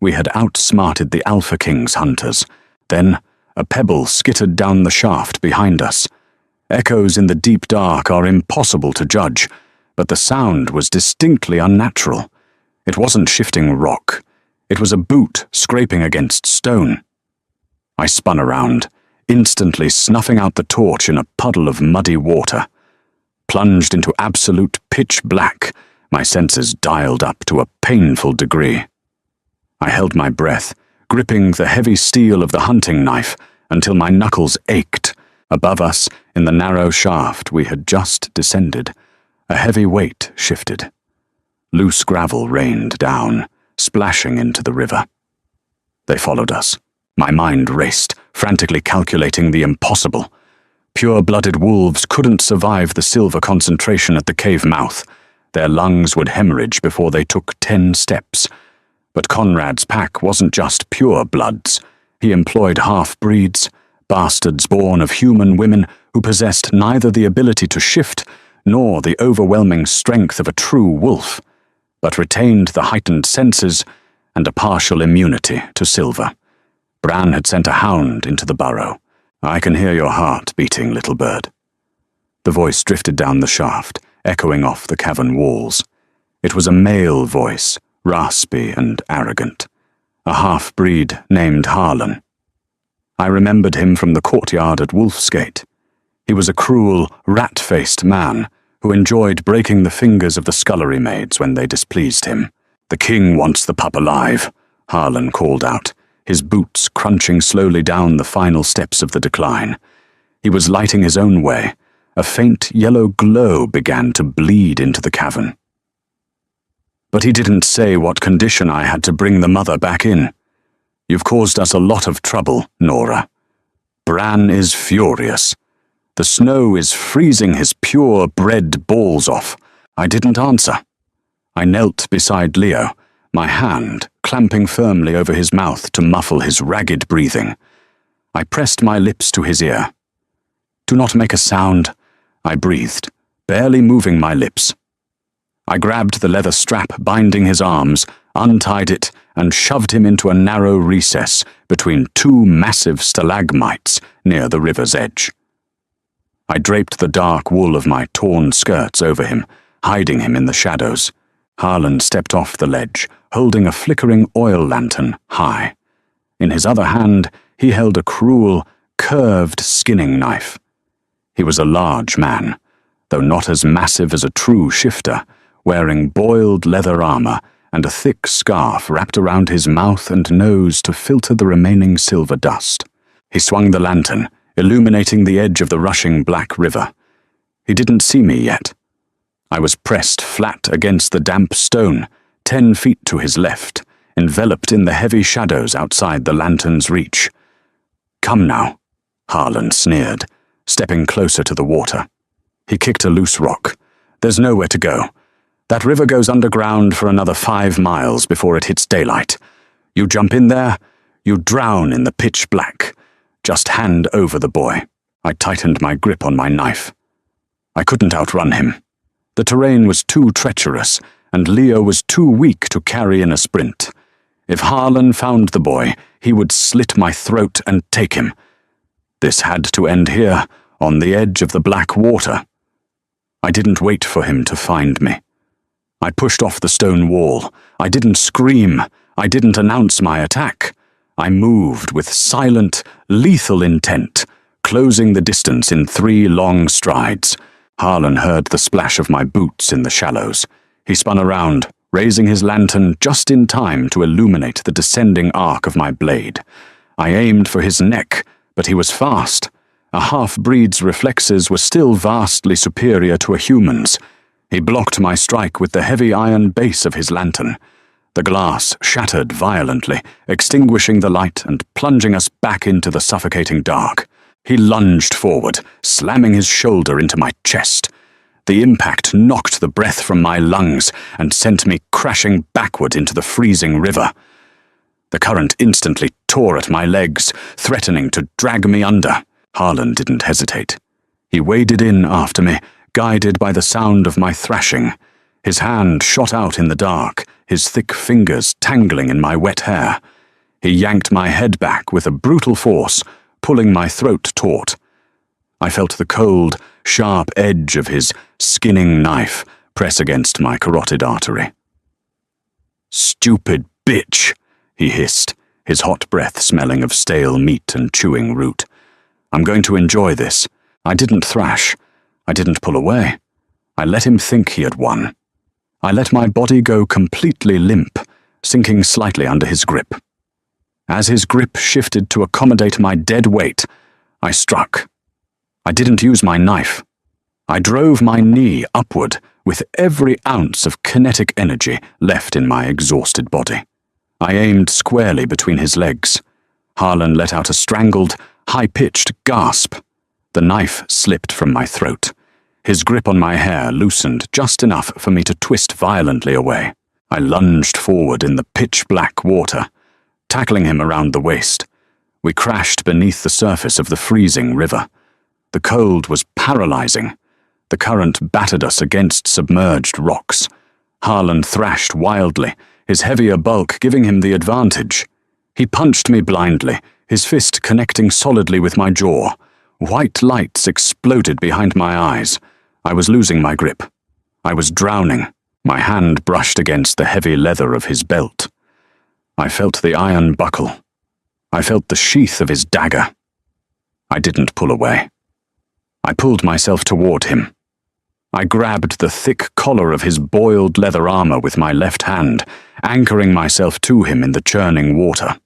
We had outsmarted the Alpha King's hunters. Then, a pebble skittered down the shaft behind us. Echoes in the deep dark are impossible to judge, but the sound was distinctly unnatural. It wasn't shifting rock. It was a boot scraping against stone. I spun around, instantly snuffing out the torch in a puddle of muddy water. Plunged into absolute pitch black, my senses dialed up to a painful degree. I held my breath, gripping the heavy steel of the hunting knife until my knuckles ached. Above us, in the narrow shaft we had just descended, a heavy weight shifted. Loose gravel rained down, splashing into the river. They followed us. My mind raced, frantically calculating the impossible. Pure-blooded wolves couldn't survive the silver concentration at the cave mouth. Their lungs would hemorrhage before they took 10 steps. But Conrad's pack wasn't just pure bloods. He employed half-breeds, bastards born of human women who possessed neither the ability to shift nor the overwhelming strength of a true wolf, but retained the heightened senses and a partial immunity to silver. Bran had sent a hound into the burrow. "I can hear your heart beating, little bird." The voice drifted down the shaft, echoing off the cavern walls. It was a male voice, raspy and arrogant. A half-breed named Harlan. I remembered him from the courtyard at Wolfsgate. He was a cruel, rat-faced man who enjoyed breaking the fingers of the scullery maids when they displeased him. "The king wants the pup alive," Harlan called out, his boots crunching slowly down the final steps of the decline. He was lighting his own way. A faint yellow glow began to bleed into the cavern. But he didn't say what condition I had to bring the mother back in. "You've caused us a lot of trouble, Nora. Bran is furious. The snow is freezing his pure-bred balls off." I didn't answer. I knelt beside Leo, my hand clamping firmly over his mouth to muffle his ragged breathing. I pressed my lips to his ear. "Do not make a sound," I breathed, barely moving my lips. I grabbed the leather strap binding his arms, untied it, and shoved him into a narrow recess between two massive stalagmites near the river's edge. I draped the dark wool of my torn skirts over him, hiding him in the shadows. Harlan stepped off the ledge, holding a flickering oil lantern high. In his other hand, he held a cruel, curved skinning knife. He was a large man, though not as massive as a true shifter, wearing boiled leather armor and a thick scarf wrapped around his mouth and nose to filter the remaining silver dust. He swung the lantern, illuminating the edge of the rushing black river. He didn't see me yet. I was pressed flat against the damp stone, 10 feet to his left, enveloped in the heavy shadows outside the lantern's reach. "Come now," Harlan sneered, stepping closer to the water. He kicked a loose rock. "There's nowhere to go. That river goes underground for another 5 miles before it hits daylight. You jump in there, you drown in the pitch black. Just hand over the boy." I tightened my grip on my knife. I couldn't outrun him. The terrain was too treacherous, and Leo was too weak to carry in a sprint. If Harlan found the boy, he would slit my throat and take him. This had to end here, on the edge of the black water. I didn't wait for him to find me. I pushed off the stone wall. I didn't scream. I didn't announce my attack. I moved with silent, lethal intent, closing the distance in 3 long strides. Harlan heard the splash of my boots in the shallows. He spun around, raising his lantern just in time to illuminate the descending arc of my blade. I aimed for his neck, but he was fast. A half-breed's reflexes were still vastly superior to a human's. He blocked my strike with the heavy iron base of his lantern. The glass shattered violently, extinguishing the light and plunging us back into the suffocating dark. He lunged forward, slamming his shoulder into my chest. The impact knocked the breath from my lungs and sent me crashing backward into the freezing river. The current instantly tore at my legs, threatening to drag me under. Harlan didn't hesitate. He waded in after me, guided by the sound of my thrashing. His hand shot out in the dark, his thick fingers tangling in my wet hair. He yanked my head back with a brutal force, pulling my throat taut. I felt the cold, sharp edge of his skinning knife press against my carotid artery. "Stupid bitch," he hissed, his hot breath smelling of stale meat and chewing root. "I'm going to enjoy this." I didn't thrash. I didn't pull away. I let him think he had won. I let my body go completely limp, sinking slightly under his grip. As his grip shifted to accommodate my dead weight, I struck. I didn't use my knife. I drove my knee upward with every ounce of kinetic energy left in my exhausted body. I aimed squarely between his legs. Harlan let out a strangled, high-pitched gasp. The knife slipped from my throat. His grip on my hair loosened just enough for me to twist violently away. I lunged forward in the pitch-black water, tackling him around the waist. We crashed beneath the surface of the freezing river. The cold was paralyzing. The current battered us against submerged rocks. Harlan thrashed wildly, his heavier bulk giving him the advantage. He punched me blindly, his fist connecting solidly with my jaw. White lights exploded behind my eyes. I was losing my grip. I was drowning. My hand brushed against the heavy leather of his belt. I felt the iron buckle. I felt the sheath of his dagger. I didn't pull away. I pulled myself toward him. I grabbed the thick collar of his boiled leather armor with my left hand, anchoring myself to him in the churning water.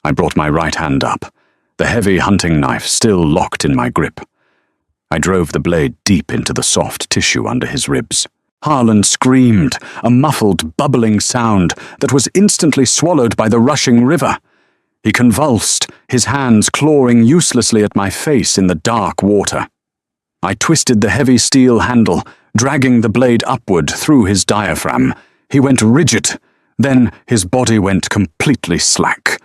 I brought my right hand up, the heavy hunting knife still locked in my grip. I drove the blade deep into the soft tissue under his ribs. Harlan screamed, a muffled, bubbling sound that was instantly swallowed by the rushing river. He convulsed, his hands clawing uselessly at my face in the dark water. I twisted the heavy steel handle, dragging the blade upward through his diaphragm. He went rigid, then his body went completely slack.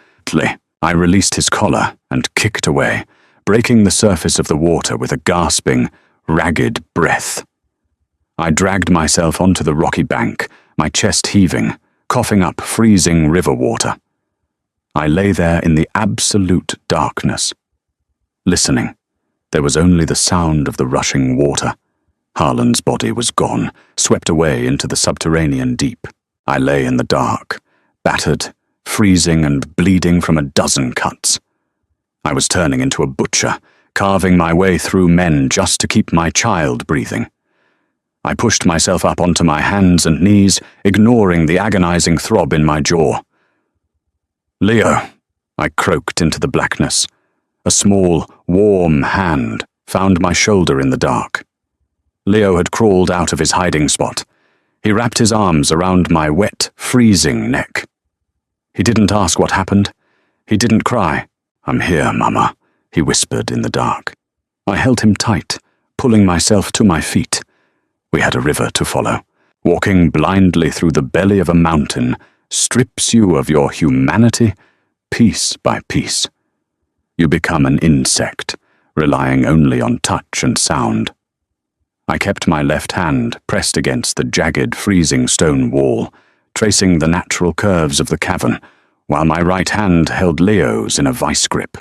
I released his collar and kicked away, breaking the surface of the water with a gasping, ragged breath. I dragged myself onto the rocky bank, my chest heaving, coughing up freezing river water. I lay there in the absolute darkness. Listening, there was only the sound of the rushing water. Harlan's body was gone, swept away into the subterranean deep. I lay in the dark, battered, freezing and bleeding from a dozen cuts. I was turning into a butcher, carving my way through men just to keep my child breathing. I pushed myself up onto my hands and knees, ignoring the agonizing throb in my jaw. "Leo," I croaked into the blackness. A small, warm hand found my shoulder in the dark. Leo had crawled out of his hiding spot. He wrapped his arms around my wet, freezing neck. He didn't ask what happened. He didn't cry. "I'm here, Mama," he whispered in the dark. I held him tight, pulling myself to my feet. We had a river to follow. Walking blindly through the belly of a mountain strips you of your humanity piece by piece. You become an insect, relying only on touch and sound. I kept my left hand pressed against the jagged, freezing stone wall, tracing the natural curves of the cavern, while my right hand held Leo's in a vice grip.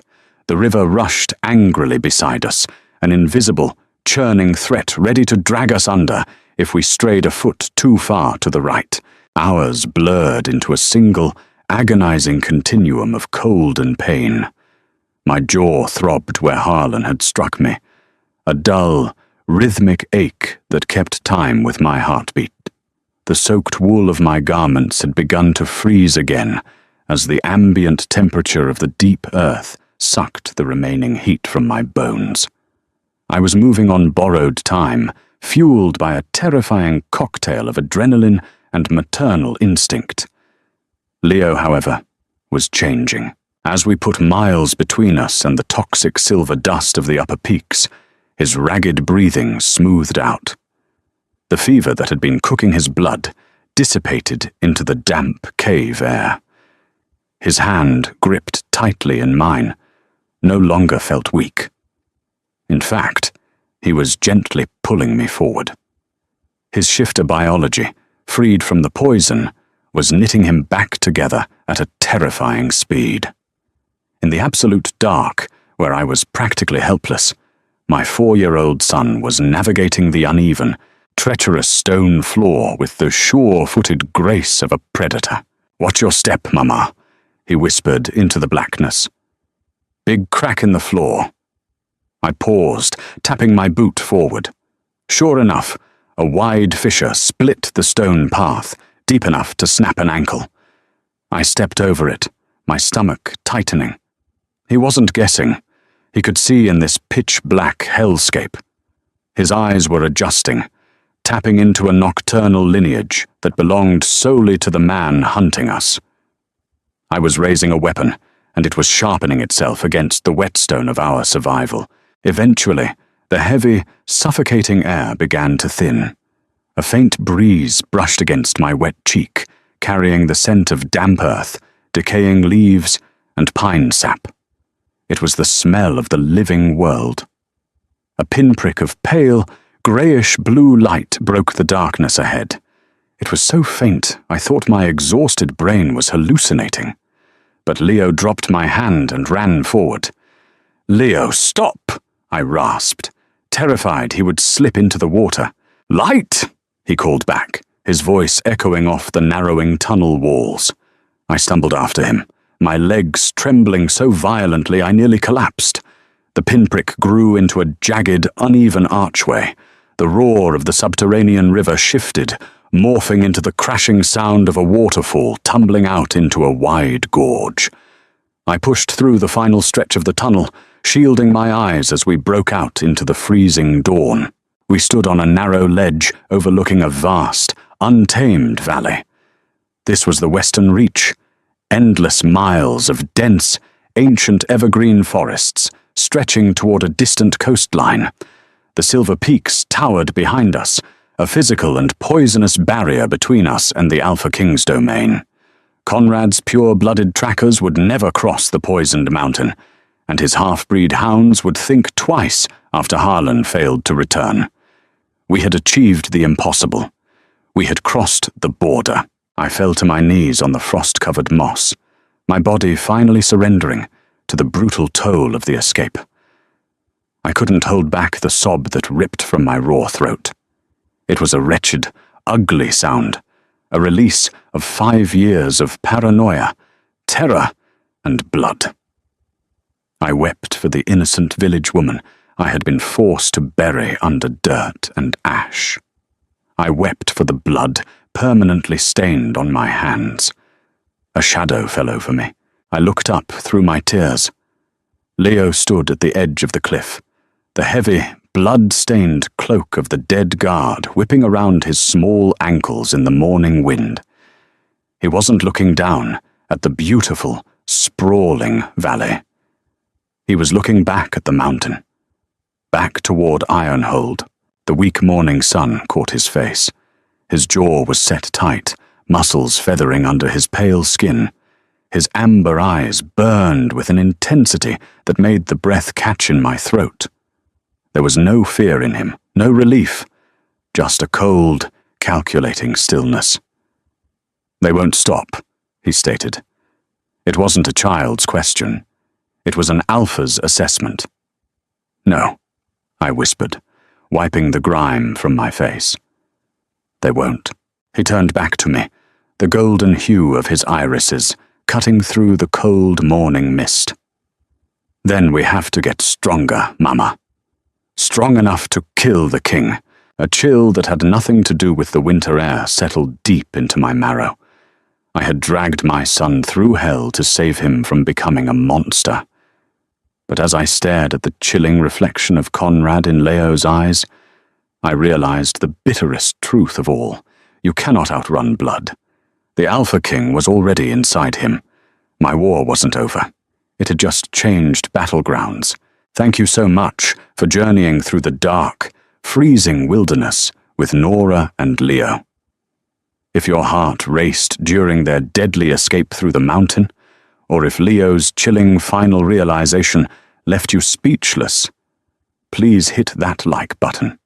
The river rushed angrily beside us, an invisible, churning threat ready to drag us under if we strayed a foot too far to the right. Hours blurred into a single, agonizing continuum of cold and pain. My jaw throbbed where Harlan had struck me, a dull, rhythmic ache that kept time with my heartbeat. The soaked wool of my garments had begun to freeze again as the ambient temperature of the deep earth sucked the remaining heat from my bones. I was moving on borrowed time, fueled by a terrifying cocktail of adrenaline and maternal instinct. Leo, however, was changing. As we put miles between us and the toxic silver dust of the upper peaks, his ragged breathing smoothed out. The fever that had been cooking his blood dissipated into the damp cave air. His hand, gripped tightly in mine, no longer felt weak. In fact, he was gently pulling me forward. His shifter biology, freed from the poison, was knitting him back together at a terrifying speed. In the absolute dark, where I was practically helpless, my 4-year-old son was navigating the uneven, treacherous stone floor with the sure-footed grace of a predator. "Watch your step, Mama," he whispered into the blackness. Big crack in the floor. I paused, tapping my boot forward. Sure enough, a wide fissure split the stone path, deep enough to snap an ankle. I stepped over it, my stomach tightening. He wasn't guessing. He could see in this pitch-black hellscape. His eyes were adjusting, tapping into a nocturnal lineage that belonged solely to the man hunting us. I was raising a weapon, and it was sharpening itself against the whetstone of our survival. Eventually, the heavy, suffocating air began to thin. A faint breeze brushed against my wet cheek, carrying the scent of damp earth, decaying leaves, and pine sap. It was the smell of the living world. A pinprick of pale, greyish-blue light broke the darkness ahead. It was so faint, I thought my exhausted brain was hallucinating. But Leo dropped my hand and ran forward. "Leo, stop!" I rasped, terrified he would slip into the water. "Light!" he called back, his voice echoing off the narrowing tunnel walls. I stumbled after him, my legs trembling so violently I nearly collapsed. The pinprick grew into a jagged, uneven archway. The roar of the subterranean river shifted, morphing into the crashing sound of a waterfall tumbling out into a wide gorge. I pushed through the final stretch of the tunnel, shielding my eyes as we broke out into the freezing dawn. We stood on a narrow ledge overlooking a vast, untamed valley. This was the Western Reach, endless miles of dense, ancient evergreen forests stretching toward a distant coastline. The silver peaks towered behind us, a physical and poisonous barrier between us and the Alpha King's domain. Conrad's pure-blooded trackers would never cross the poisoned mountain, and his half-breed hounds would think twice after Harlan failed to return. We had achieved the impossible. We had crossed the border. I fell to my knees on the frost-covered moss, my body finally surrendering to the brutal toll of the escape. I couldn't hold back the sob that ripped from my raw throat. It was a wretched, ugly sound, a release of 5 years of paranoia, terror, and blood. I wept for the innocent village woman I had been forced to bury under dirt and ash. I wept for the blood permanently stained on my hands. A shadow fell over me. I looked up through my tears. Leo stood at the edge of the cliff, the heavy, blood-stained cloak of the dead guard whipping around his small ankles in the morning wind. He wasn't looking down at the beautiful, sprawling valley. He was looking back at the mountain, back toward Ironhold. The weak morning sun caught his face. His jaw was set tight, muscles feathering under his pale skin. His amber eyes burned with an intensity that made the breath catch in my throat. There was no fear in him, no relief, just a cold, calculating stillness. "They won't stop," he stated. It wasn't a child's question. It was an alpha's assessment. "No," I whispered, wiping the grime from my face. "They won't." He turned back to me, the golden hue of his irises cutting through the cold morning mist. "Then we have to get stronger, Mama. Strong enough to kill the king." A chill that had nothing to do with the winter air settled deep into my marrow. I had dragged my son through hell to save him from becoming a monster. But as I stared at the chilling reflection of Conrad in Leo's eyes, I realized the bitterest truth of all. You cannot outrun blood. The Alpha King was already inside him. My war wasn't over. It had just changed battlegrounds. Thank you so much for journeying through the dark, freezing wilderness with Nora and Leo. If your heart raced during their deadly escape through the mountain, or if Leo's chilling final realization left you speechless, please hit that like button.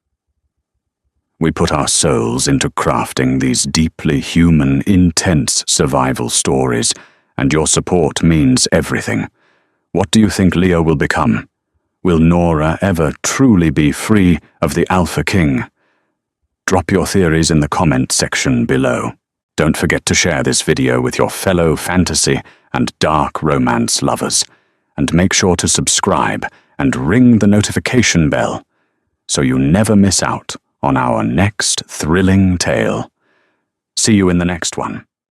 We put our souls into crafting these deeply human, intense survival stories, and your support means everything. What do you think Leo will become? Will Nora ever truly be free of the Alpha King? Drop your theories in the comment section below. Don't forget to share this video with your fellow fantasy and dark romance lovers, and make sure to subscribe and ring the notification bell so you never miss out on our next thrilling tale. See you in the next one.